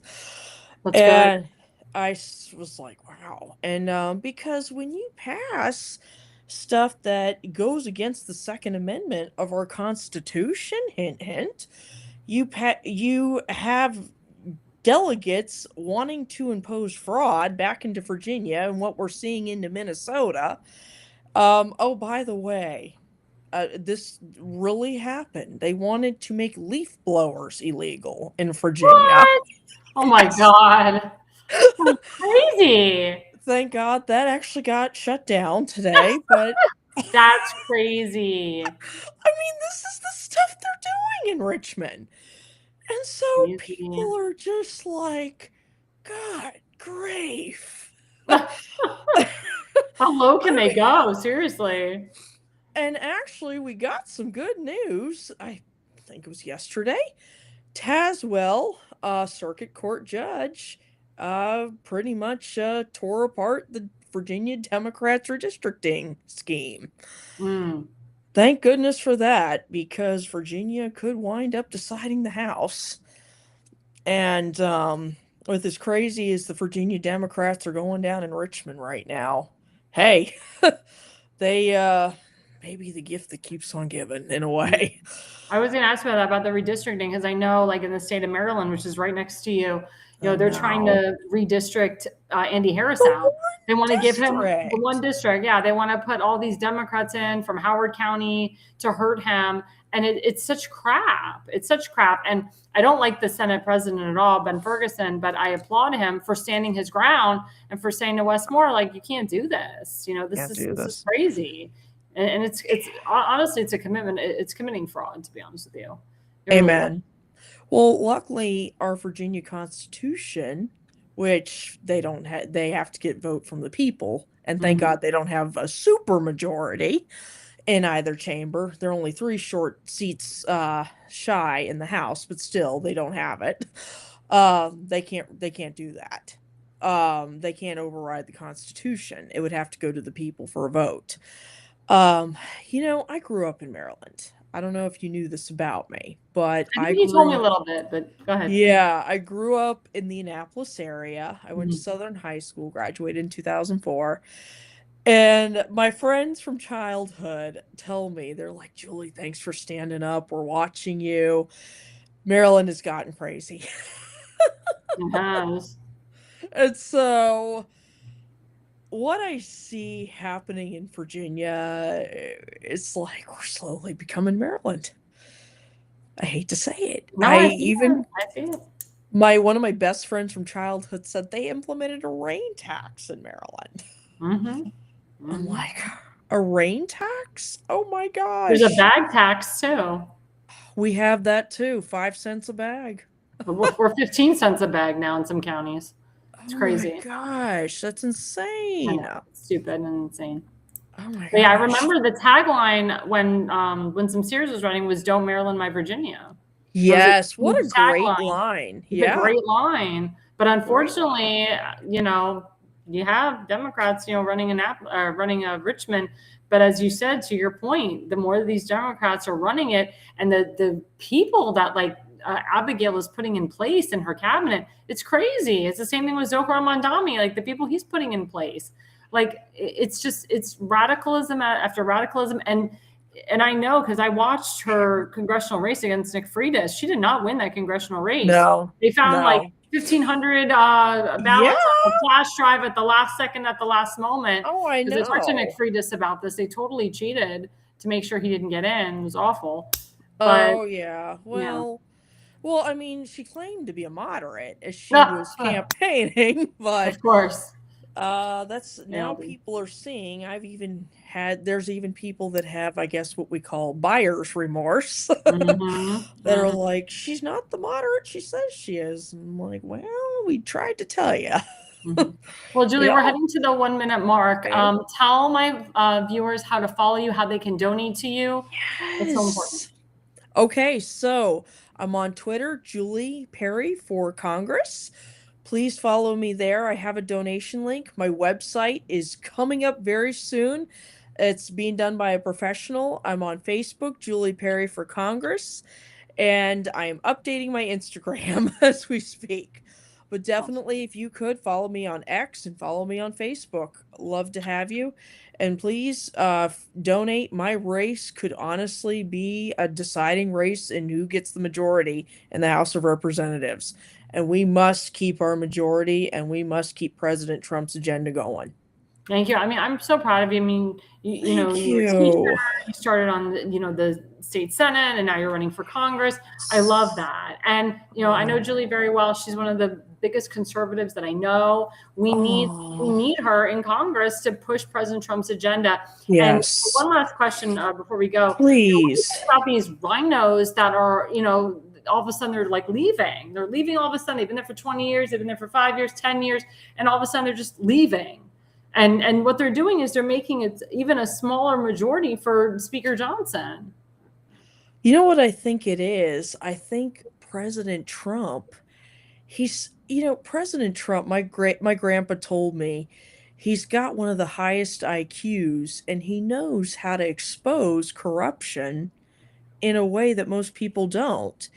That's good. I was like, wow. And because when you pass stuff that goes against the Second Amendment of our Constitution, hint, hint, you have delegates wanting to impose fraud back into Virginia and what we're seeing into Minnesota. Oh, by the way, this really happened. They wanted to make leaf blowers illegal in Virginia. What? Oh my God. Crazy. Thank God that actually got shut down today, but that's crazy. I mean, this is the stuff they're doing in Richmond. And so people are just like, God, grief. How low can they go? Seriously. And actually, we got some good news. I think it was yesterday. Tazewell, circuit court judge, pretty much tore apart the Virginia Democrats redistricting scheme. Thank goodness for that, because Virginia could wind up deciding the House. And with as crazy as the Virginia Democrats are going down in Richmond right now, hey, they maybe the gift that keeps on giving in a way. I was going to ask about the redistricting, because I know, like, in the state of Maryland, which is right next to you, they're trying to redistrict Andy Harris out. They want to give him the one district. Yeah, they want to put all these Democrats in from Howard County to hurt him. And it's such crap. It's such crap. And I don't like the Senate president at all, Ben Ferguson, but I applaud him for standing his ground and for saying to Westmore, like, you can't do this. This is crazy. And it's honestly, it's a commitment. It's committing fraud, to be honest with you. Amen. Well, luckily, our Virginia Constitution which they don't have. They have to get vote from the people, and thank God they don't have a super majority in either chamber. They're only 3 short seats shy in the House, but still they don't have it. They can't do that. They can't override the Constitution. It would have to go to the people for a vote. I grew up in Maryland. I don't know if you knew this about me, but I think you told me a little bit, but go ahead. Yeah, I grew up in the Annapolis area. I went to Southern High School, graduated in 2004. And my friends from childhood tell me, they're like, Julie, thanks for standing up. We're watching you. Maryland has gotten crazy. It has. And so what I see happening in Virginia, it's like we're slowly becoming Maryland. I hate to say it. No, I see it. One of my best friends from childhood said they implemented a rain tax in Maryland. I'm like, a rain tax? Oh my gosh. There's a bag tax too. We have that too. 5 cents a bag. We're 15 cents a bag now in some counties. It's crazy. Oh my gosh, that's insane. It's stupid and insane. Oh my gosh. But yeah, I remember the tagline when Winsome Sears was running was "Don't Maryland my Virginia." Yes, what a great line. Yeah, a great line. But unfortunately, you have Democrats, running running Richmond. But as you said, to your point, the more these Democrats are running it, and the people that Abigail is putting in place in her cabinet, it's crazy. It's the same thing with Zohar Mandami, like the people he's putting in place. Like it's radicalism after radicalism. And I know because I watched her congressional race against Nick Freitas. She did not win that congressional race. No. They found 1,500 ballots on a flash drive at the last second, at the last moment. Oh, I know. They talked to Nick Freitas about this. They totally cheated to make sure he didn't get in. It was awful. But, oh, yeah. Well, I mean, she claimed to be a moderate as she was campaigning, but of course, that's now people are seeing. There's even people that have, I guess, what we call buyer's remorse that are like, she's not the moderate she says she is. And I'm like, well, we tried to tell you. Well, Julie, we're heading to the 1 minute mark. Okay. Tell my viewers how to follow you, how they can donate to you. Yes. It's so important. Okay, so I'm on Twitter, Julie Perry for Congress. Please follow me there. I have a donation link. My website is coming up very soon. It's being done by a professional. I'm on Facebook, Julie Perry for Congress, and I am updating my Instagram as we speak. But definitely, if you could, follow me on X and follow me on Facebook. Love to have you. And please donate. My race could honestly be a deciding race in who gets the majority in the House of Representatives. And we must keep our majority, and we must keep President Trump's agenda going. Thank you. I mean, I'm so proud of you. I mean, you started on the state Senate, and now you're running for Congress. I love that. And, I know Julie very well. She's one of the biggest conservatives that I know. We need her in Congress to push President Trump's agenda. Yes. And one last question before we go. Please. About these rhinos that are, all of a sudden they're leaving. They're leaving all of a sudden. They've been there for 20 years. They've been there for 5 years, 10 years. And all of a sudden they're just leaving. And what they're doing is they're making it even a smaller majority for Speaker Johnson. You know what I think it is? I think President Trump, President Trump, my grandpa told me, he's got one of the highest IQs, and he knows how to expose corruption in a way that most people don't.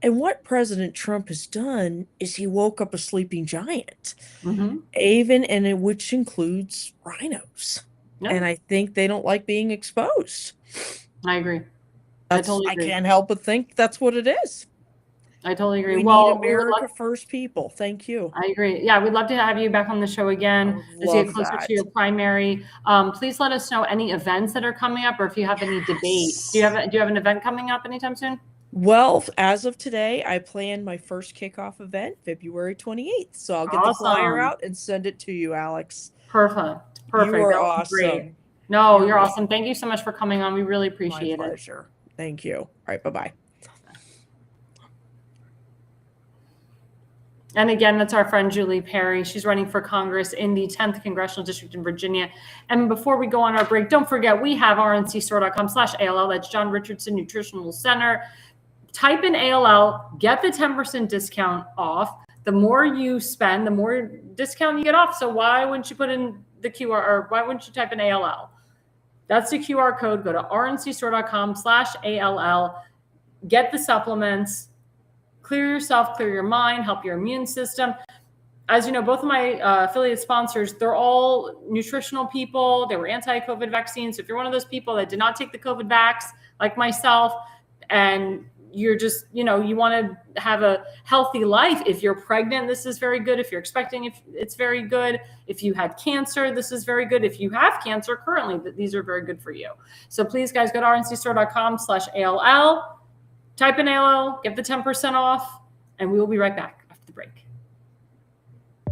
And what President Trump has done is he woke up a sleeping giant, which includes rhinos. Yep. And I think they don't like being exposed. I agree. I totally agree. I can't help but think that's what it is. I totally agree. We need America first people. Thank you. I agree. Yeah, we'd love to have you back on the show again as you get closer to your primary. Please let us know any events that are coming up, or if you have any debates. Do you have an event coming up anytime soon? Well, as of today, I plan my first kickoff event February 28th. So I'll get the flyer out and send it to you, Alex. Perfect. You are awesome. Great. No, you're awesome. Thank you so much for coming on. We really appreciate it. My pleasure. Thank you. All right. Bye-bye. And again, that's our friend Julie Perry. She's running for Congress in the 10th Congressional District in Virginia. And before we go on our break, don't forget, we have rncstore.com/ALL. That's John Richardson Nutritional Center. Type in ALL, get the 10% discount off. The more you spend, the more discount you get off. So why wouldn't you put in the QR, or why wouldn't you type in ALL? That's the QR code. Go to rncstore.com/ALL. Get the supplements. Clear yourself, clear your mind, help your immune system. As you know, both of my affiliate sponsors, they're all nutritional people. They were anti-COVID vaccines. So if you're one of those people that did not take the COVID vax, like myself, and you're just, you want to have a healthy life. If you're pregnant, this is very good. If you're expecting, it's very good. If you had cancer, this is very good. If you have cancer currently, these are very good for you. So please, guys, go to rncstore.com/ALL. Type in ALL, get the 10% off, and we will be right back after the break.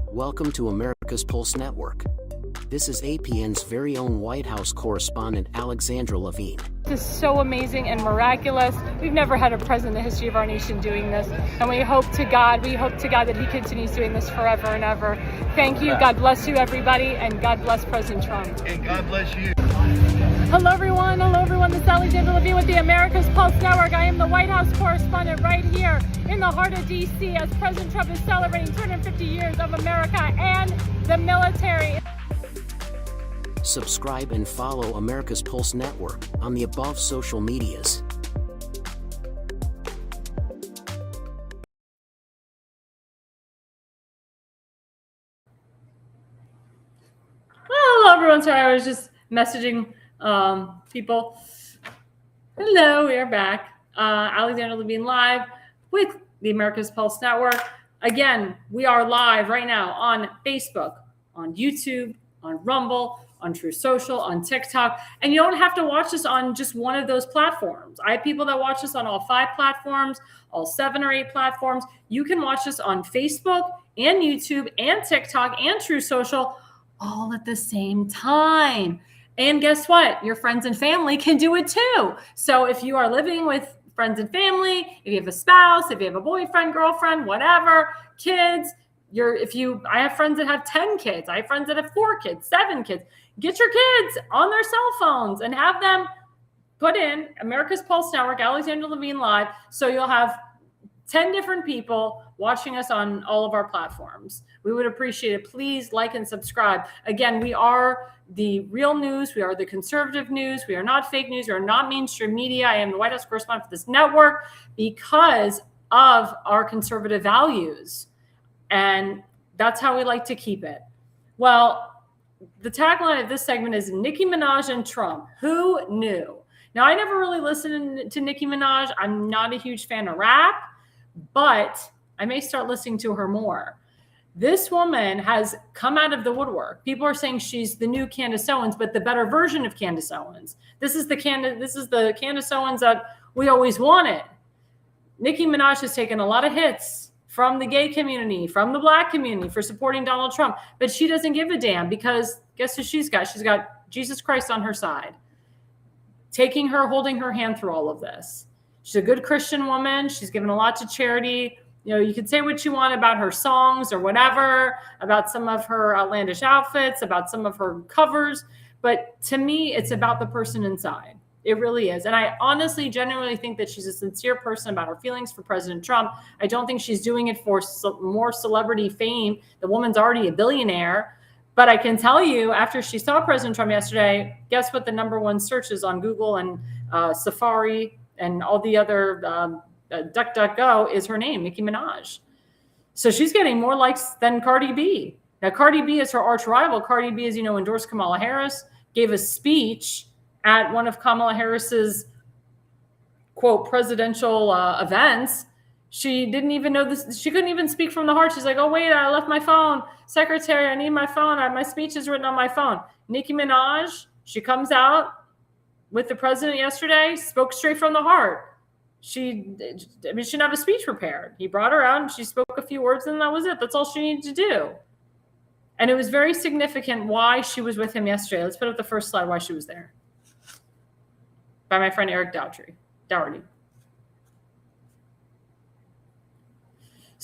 Welcome to America's Pulse Network. This is APN's very own White House correspondent, Alexandra Levine. This is so amazing and miraculous. We've never had a president in the history of our nation doing this. And we hope to God that he continues doing this forever and ever. Thank you. God bless you, everybody. And God bless President Trump. And God bless you. Hello, everyone. This is Alexandra Levine with the America's Pulse Network. I am the White House correspondent right here in the heart of D.C. as President Trump is celebrating 250 years of America and the military. Subscribe and follow America's Pulse Network on the above social medias. Hello, everyone. Sorry, I was just messaging people. Hello, we are back. Alexandra Levine live with the America's Pulse Network. Again, we are live right now on Facebook, on YouTube, on Rumble, on True Social, on TikTok. And you don't have to watch us on just one of those platforms. I have people that watch us on all 5 platforms, all 7 or 8 platforms. You can watch us on Facebook and YouTube and TikTok and True Social all at the same time. And guess what? Your friends and family can do it too. So if you are living with friends and family, if you have a spouse, if you have a boyfriend, girlfriend, whatever, kids, I have friends that have 10 kids. I have friends that have 4 kids, 7 kids. Get your kids on their cell phones and have them put in America's Pulse Network, Alexandra Levine Live. So you'll have 10 different people watching us on all of our platforms. We would appreciate it. Please like and subscribe. Again, we are the real news. We are the conservative news. We are not fake news. We are not mainstream media. I am the White House correspondent for this network because of our conservative values. And that's how we like to keep it. Well, the tagline of this segment is Nicki Minaj and Trump. Who knew? Now, I never really listened to Nicki Minaj. I'm not a huge fan of rap, but I may start listening to her more. This woman has come out of the woodwork. People are saying she's the new Candace Owens, but the better version of Candace Owens. This is the Candace Owens that we always wanted. Nicki Minaj has taken a lot of hits from the gay community, from the Black community for supporting Donald Trump, but she doesn't give a damn because guess who she's got? She's got Jesus Christ on her side, holding her hand through all of this. She's a good Christian woman. She's given a lot to charity. You could say what you want about her songs or whatever, about some of her outlandish outfits, about some of her covers. But to me, it's about the person inside. It really is. And I honestly, genuinely think that she's a sincere person about her feelings for President Trump. I don't think she's doing it for more celebrity fame. The woman's already a billionaire. But I can tell you, after she saw President Trump yesterday, guess what the #1 search is on Google and Safari and all the other DuckDuckGo is her name, Nicki Minaj. So she's getting more likes than Cardi B. Now, Cardi B is her arch rival. Cardi B, as you know, endorsed Kamala Harris, gave a speech at one of Kamala Harris's, quote, presidential events. She didn't even know this. She couldn't even speak from the heart. She's like, oh, wait, I left my phone. Secretary, I need my phone. My speech is written on my phone. Nicki Minaj, she comes out with the president yesterday, spoke straight from the heart. She didn't have a speech prepared. He brought her out and she spoke a few words and that was it. That's all she needed to do. And it was very significant why she was with him yesterday. Let's put up the first slide why she was there. By my friend Eric Dougherty.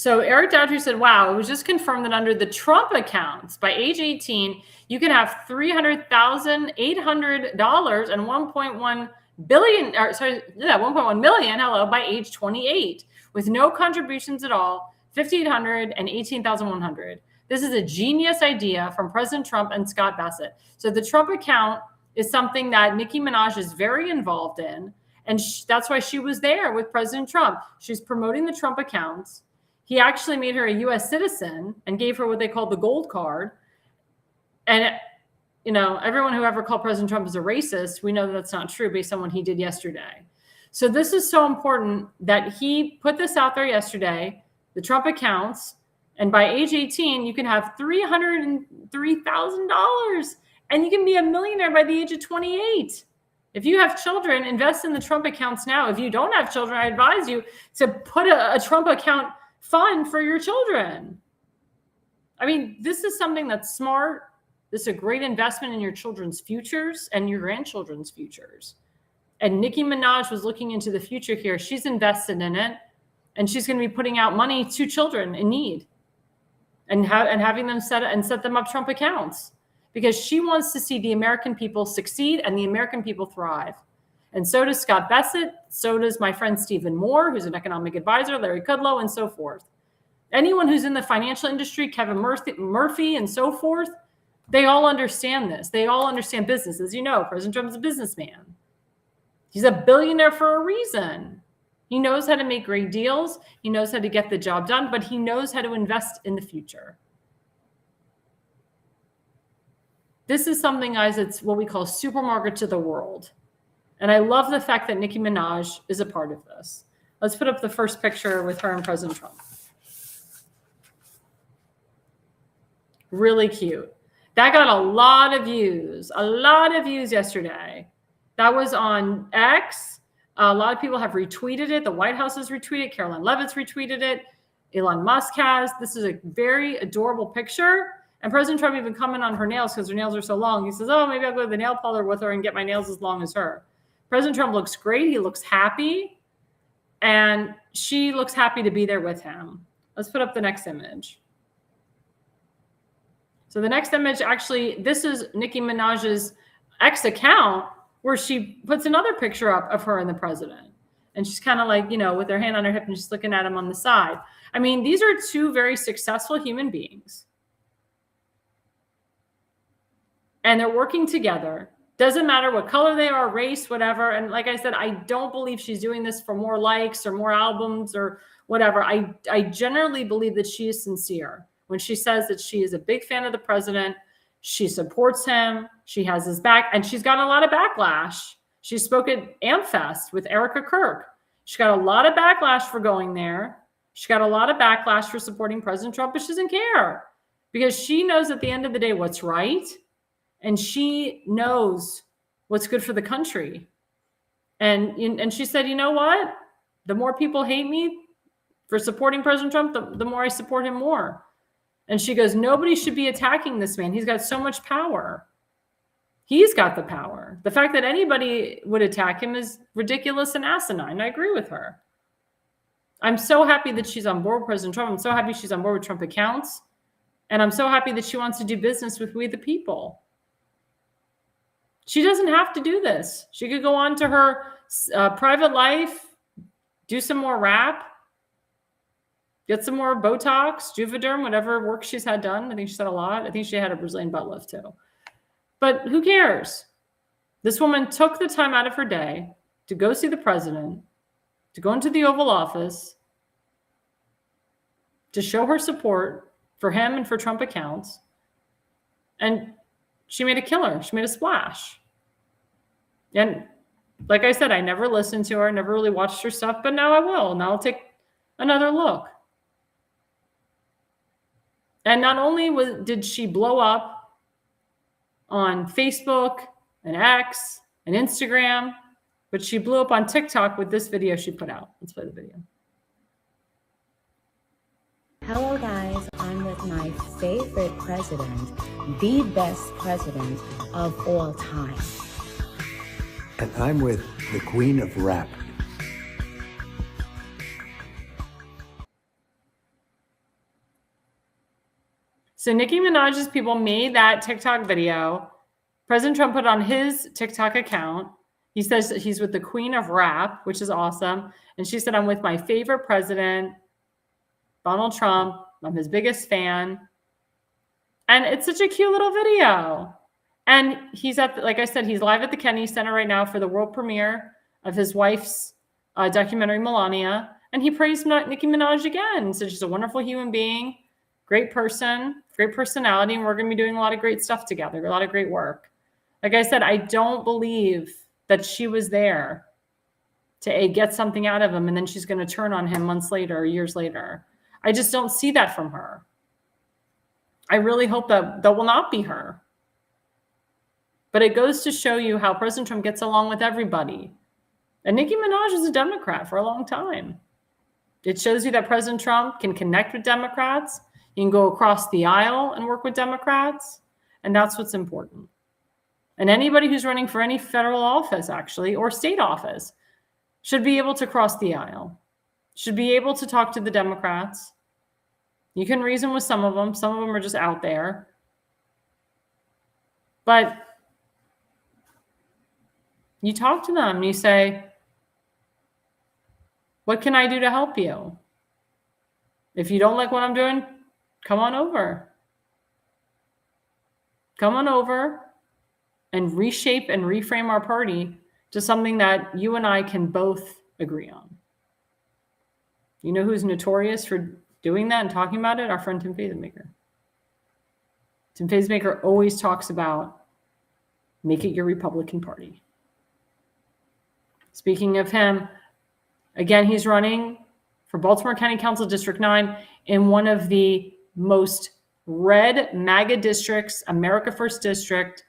So Eric Daughtry said, wow, it was just confirmed that under the Trump accounts, by age 18, you could have $300,800 and 1.1 billion, or sorry, yeah, 1.1 million, by age 28, with no contributions at all, 5,800 and 18,100. This is a genius idea from President Trump and Scott Bassett. So the Trump account is something that Nicki Minaj is very involved in, and that's why she was there with President Trump. She's promoting the Trump accounts. He actually made her a U.S. citizen and gave her what they call the gold card. And, everyone who ever called President Trump as a racist, we know that that's not true based on what he did yesterday. So this is so important that he put this out there yesterday, the Trump accounts, and by age 18, you can have $303,000 and you can be a millionaire by the age of 28. If you have children, invest in the Trump accounts now. If you don't have children, I advise you to put a Trump account fund for your children. I mean, this is something that's smart. This is a great investment in your children's futures and your grandchildren's futures. And Nicki Minaj was looking into the future here. She's invested in it, and she's going to be putting out money to children in need and having them set them up Trump accounts, because she wants to see the American people succeed and the American people thrive. And so does Scott Bassett. So does my friend Stephen Moore, who's an economic advisor, Larry Kudlow, and so forth. Anyone who's in the financial industry, Kevin Murphy, and so forth, they all understand this. They all understand business. As you know, President Trump is a businessman. He's a billionaire for a reason. He knows how to make great deals. He knows how to get the job done, but he knows how to invest in the future. This is something, guys, it's what we call supermarket to the world. And I love the fact that Nicki Minaj is a part of this. Let's put up the first picture with her and President Trump. Really cute. That got a lot of views yesterday. That was on X. A lot of people have retweeted it. The White House has retweeted it. Caroline Leavitt's retweeted it. Elon Musk has. This is a very adorable picture. And President Trump even commented on her nails because her nails are so long. He says, oh, maybe I'll go to the nail parlor with her and get my nails as long as her. President Trump looks great. He looks happy. And she looks happy to be there with him. Let's put up the next image. So the next image, actually, this is Nicki Minaj's X account where she puts another picture up of her and the president. And she's kind of like, with her hand on her hip and just looking at him on the side. I mean, these are two very successful human beings. And they're working together. Doesn't matter what color they are, race, whatever. And like I said, I don't believe she's doing this for more likes or more albums or whatever. I generally believe that she is sincere when she says that she is a big fan of the president. She supports him. She has his back. And she's got a lot of backlash. She spoke at AmFest with Erica Kirk. She got a lot of backlash for going there. She got a lot of backlash for supporting President Trump, but she doesn't care because she knows at the end of the day what's right. And she knows what's good for the country. And she said, you know what? The more people hate me for supporting President Trump, the more I support him more. And she goes, nobody should be attacking this man. He's got so much power. He's got the power. The fact that anybody would attack him is ridiculous and asinine. I agree with her. I'm so happy that she's on board with President Trump. I'm so happy she's on board with Trump accounts. And I'm so happy that she wants to do business with we the people. She doesn't have to do this. She could go on to her private life, do some more rap, get some more Botox, Juvederm, whatever work she's had done. I think she said a lot. I think she had a Brazilian butt lift too. But who cares? This woman took the time out of her day to go see the president, to go into the Oval Office, to show her support for him and for Trump accounts. And she made a killer. She made a splash. And like I said, I never listened to her, never really watched her stuff, but now I will. Now I'll take another look. And not only did she blow up on Facebook and X and Instagram, but she blew up on TikTok with this video she put out. Let's play the video. Hello guys, I'm with my favorite president, the best president of all time. And I'm with the queen of rap. So Nicki Minaj's people made that TikTok video. President Trump put it on his TikTok account. He says he's with the queen of rap, which is awesome. And she said, I'm with my favorite president, Donald Trump. I'm his biggest fan. And it's such a cute little video. And he's like I said, he's live at the Kennedy Center right now for the world premiere of his wife's documentary, Melania. And he praised Nicki Minaj again. So she's a wonderful human being, great person, great personality. And we're going to be doing a lot of great stuff together, a lot of great work. Like I said, I don't believe that she was there to get something out of him. And then she's going to turn on him months later or years later. I just don't see that from her. I really hope that will not be her. But it goes to show you how President Trump gets along with everybody. And Nicki Minaj was a Democrat for a long time. It shows you that President Trump can connect with Democrats. He can go across the aisle and work with Democrats. And that's what's important. And anybody who's running for any federal office, actually, or state office, should be able to cross the aisle, should be able to talk to the Democrats. You can reason with some of them. Some of them are just out there. But you talk to them and you say, what can I do to help you? If you don't like what I'm doing, come on over. Come on over and reshape and reframe our party to something that you and I can both agree on. You know who's notorious for doing that and talking about it? Our friend Tim Fazenmaker. Tim Fazenmaker always talks about make it your Republican Party. Speaking of him, again, he's running for Baltimore County Council District 9 in one of the most red MAGA districts, America First District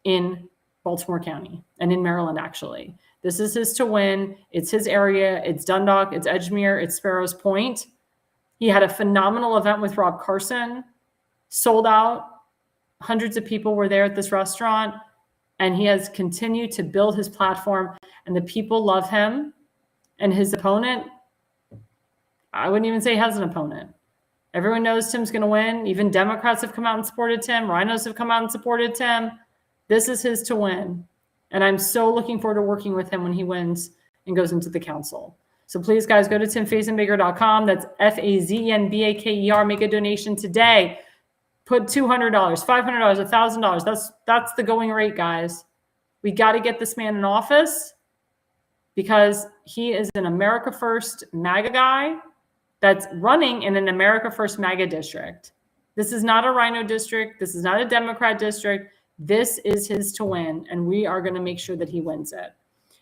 in Baltimore County and in Maryland, actually. This is his to win. It's his area. It's Dundalk. It's Edgemere. It's Sparrows Point. He had a phenomenal event with Rob Carson, sold out. Hundreds of people were there at this restaurant, and he has continued to build his platform, and the people love him. And his opponent, I wouldn't even say he has an opponent. Everyone knows Tim's going to win. Even Democrats have come out and supported Tim. Rhinos have come out and supported Tim. This is his to win. And I'm so looking forward to working with him when he wins and goes into the council. So please, guys, go to timfazenbaker.com. That's FAZENBAKER. Make a donation today. Put $200, $500, $1,000. That's the going rate, guys. We got to get this man in office because he is an America First MAGA guy that's running in an America First MAGA district. This is not a Rhino district. This is not a Democrat district. This is his to win, and we are going to make sure that he wins it.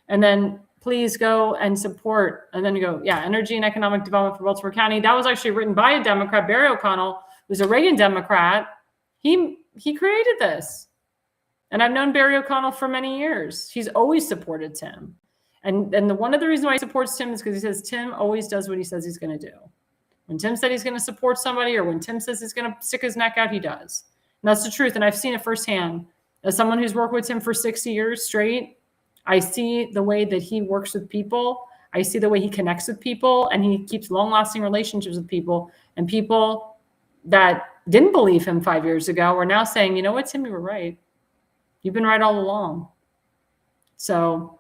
And then please go and support. And then you go, energy and economic development for Baltimore County. That was actually written by a Democrat, Barry O'Connell, who's a Reagan Democrat. He created this. And I've known Barry O'Connell for many years. He's always supported Tim. And one of the reasons why he supports Tim is because he says Tim always does what he says he's going to do. When Tim said he's going to support somebody, or when Tim says he's going to stick his neck out, he does. And that's the truth. And I've seen it firsthand. As someone who's worked with Tim for 6 years straight, I see the way that he works with people. I see the way he connects with people, and he keeps long-lasting relationships with people. And people that didn't believe him 5 years ago are now saying, you know what, Tim, you were right. You've been right all along. So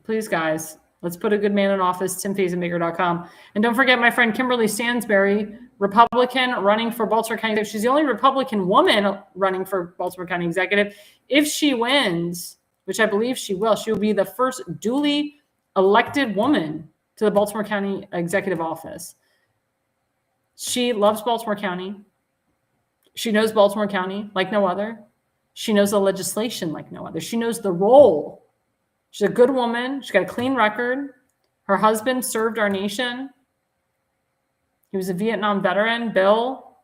please, guys, let's put a good man in office, timfazenmaker.com. And don't forget my friend Kimberly Stansberry, Republican, running for Baltimore County. She's the only Republican woman running for Baltimore County Executive. If she wins, which I believe she will be the first duly elected woman to the Baltimore County Executive Office. She loves Baltimore County. She knows Baltimore County like no other. She knows the legislation like no other. She knows the role. She's a good woman. She's got a clean record. Her husband served our nation. He was a Vietnam veteran, Bill.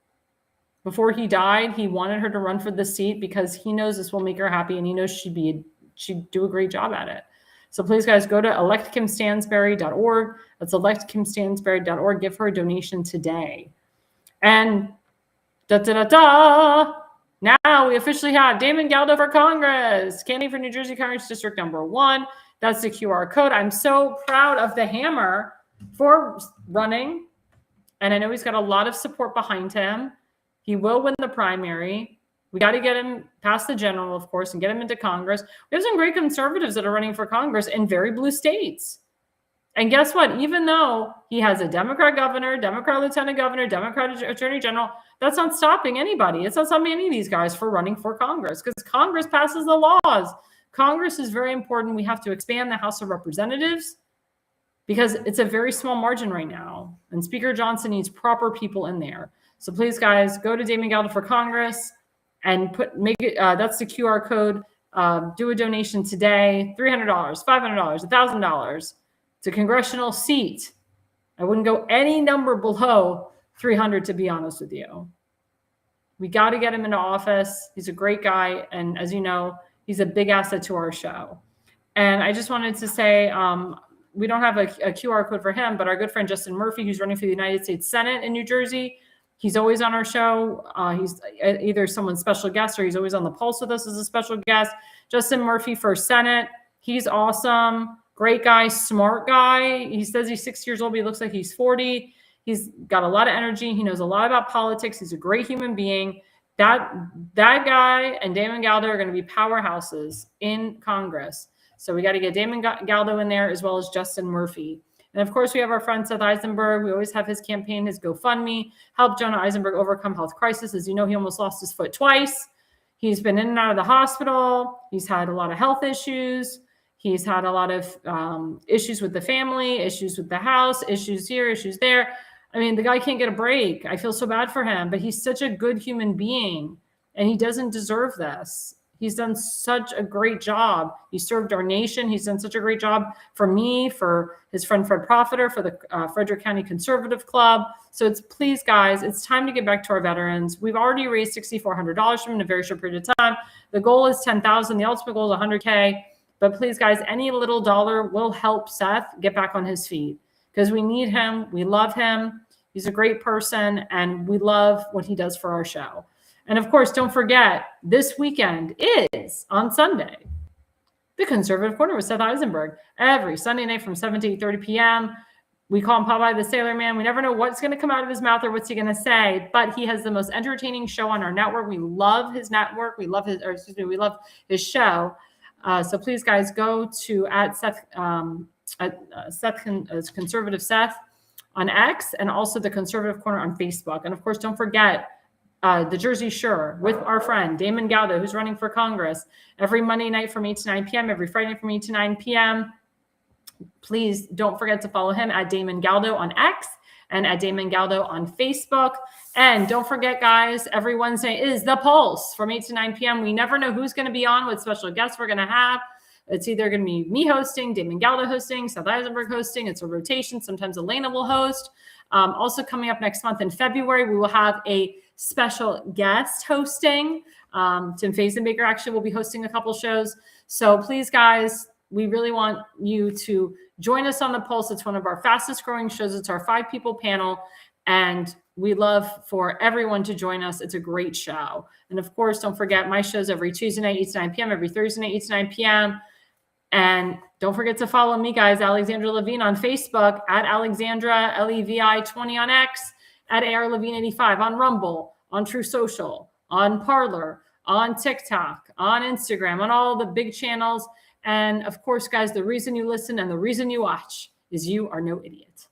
Before he died, he wanted her to run for the seat because he knows this will make her happy, and he knows she'd do a great job at it. So please, guys, go to electkimstansberry.org. That's electkimstansberry.org. Give her a donation today. And now we officially have Damon Galdo for Congress, candidate for New Jersey Congress District number 1. That's the QR code. I'm so proud of the Hammer for running. And I know he's got a lot of support behind him. He will win the primary. We got to get him past the general, of course, and get him into Congress. We have some great conservatives that are running for Congress in very blue states. And guess what? Even though he has a Democrat governor, Democrat lieutenant governor, Democrat attorney general, that's not stopping anybody. It's not stopping any of these guys for running for Congress because Congress passes the laws. Congress is very important. We have to expand the House of Representatives because it's a very small margin right now. And Speaker Johnson needs proper people in there. So please, guys, go to Damon Galdo for Congress and that's the QR code. Do a donation today, $300, $500, $1,000 to congressional seat. I wouldn't go any number below 300, to be honest with you. We got to get him into office. He's a great guy. And as you know, he's a big asset to our show. And I just wanted to say, we don't have a QR code for him, but our good friend Justin Murphy, who's running for the United States Senate in New Jersey, he's always on our show. He's either someone's special guest or he's always on the Pulse with us as a special guest. Justin Murphy for Senate. He's awesome. Great guy, smart guy. He says he's 6 years old, but he looks like he's 40. He's got a lot of energy. He knows a lot about politics. He's a great human being. That guy and Damon Galdo are going to be powerhouses in Congress. So we got to get Damon Galdo in there as well as Justin Murphy. And of course, we have our friend Seth Eisenberg. We always have his campaign, his GoFundMe, help Jonah Eisenberg overcome health crisis. As you know, he almost lost his foot twice. He's been in and out of the hospital. He's had a lot of health issues. He's had a lot of issues with the family, issues with the house, issues here, issues there. I mean, the guy can't get a break. I feel so bad for him, but he's such a good human being, and he doesn't deserve this. He's done such a great job. He served our nation. He's done such a great job for me, for his friend Fred Profiter, for the Frederick County Conservative Club. So please, guys, it's time to get back to our veterans. We've already raised $6,400 from in a very short period of time. The goal is $10,000. The ultimate goal is $100K. But please, guys, any little dollar will help Seth get back on his feet because we need him. We love him. He's a great person, and we love what he does for our show. And of course, don't forget, this weekend is on Sunday, the Conservative Corner with Seth Eisenberg. Every Sunday night from 7 to 8:30 p.m. We call him Popeye the Sailor Man. We never know what's going to come out of his mouth or what's he going to say, but he has the most entertaining show on our network. We love his network. We love we love his show. So please, guys, go to Conservative Seth on X and also the Conservative Corner on Facebook. And of course, don't forget the Jersey Shore with our friend Damon Galdo, who's running for Congress every Monday night from 8 to 9 p.m., every Friday from 8 to 9 p.m. Please don't forget to follow him at Damon Galdo on X and at Damon Galdo on Facebook. And don't forget, guys, every Wednesday is The Pulse from 8 to 9 p.m. We never know who's going to be on, what special guests we're going to have. It's either going to be me hosting, Damon Galdo hosting, Seth Eisenberg hosting. It's a rotation. Sometimes Elena will host. Also coming up next month in February, we will have a special guest hosting. Tim Fazenbaker actually will be hosting a couple shows. So please, guys, we really want you to join us on The Pulse. It's one of our fastest growing shows. It's our 5-people panel. And we love for everyone to join us. It's a great show. And of course, don't forget my shows every Tuesday night, 8 to 9 p.m., every Thursday night, 8 to 9 p.m. And don't forget to follow me, guys, Alexandra Levine on Facebook, at Alexandra, Levi 20 on X, at A.R. Levine 85 on Rumble, on True Social, on Parler, on TikTok, on Instagram, on all the big channels. And of course, guys, the reason you listen and the reason you watch is you are no idiot.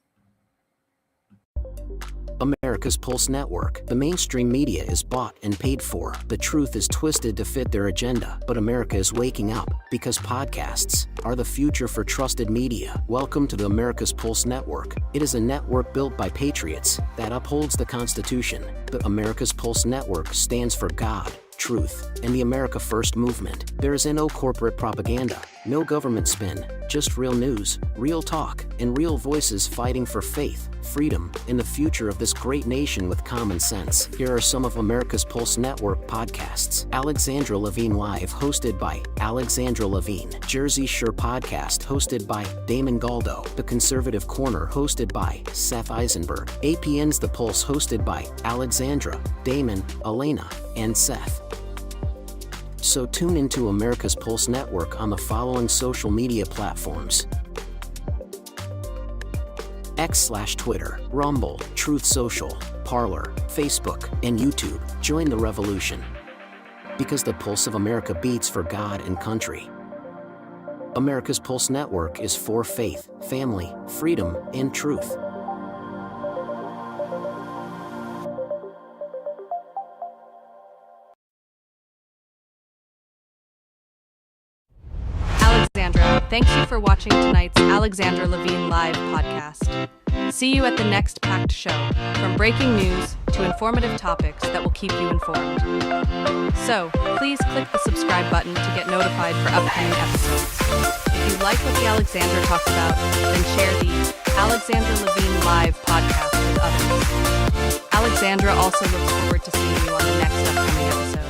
America's Pulse Network. The mainstream media is bought and paid for. The truth is twisted to fit their agenda. But America is waking up because podcasts are the future for trusted media. Welcome to the America's Pulse Network. It is a network built by patriots that upholds the Constitution. The America's Pulse Network stands for God, truth, and the America First movement. There is no corporate propaganda, no government spin, just real news, real talk, and real voices fighting for faith, freedom, and the future of this great nation with common sense. Here are some of America's Pulse Network podcasts. Alexandra Levine Live, hosted by Alexandra Levine. Jersey Shore Podcast, hosted by Damon Galdo. The Conservative Corner, hosted by Seth Eisenberg. APN's The Pulse, hosted by Alexandra, Damon, Elena, and Seth. So tune into America's Pulse Network on the following social media platforms: X/Twitter, Rumble, Truth Social, Parler, Facebook, and YouTube. Join the revolution. Because the pulse of America beats for God and country. America's Pulse Network is for faith, family, freedom, and truth. Alexandra, thanks you for watching tonight's Alexandra Levine Live podcast. See you at the next packed show, from breaking news to informative topics that will keep you informed. So, please click the subscribe button to get notified for upcoming episodes. If you like what the Alexandra talks about, then share the Alexandra Levine Live podcast with others. Alexandra also looks forward to seeing you on the next upcoming episode.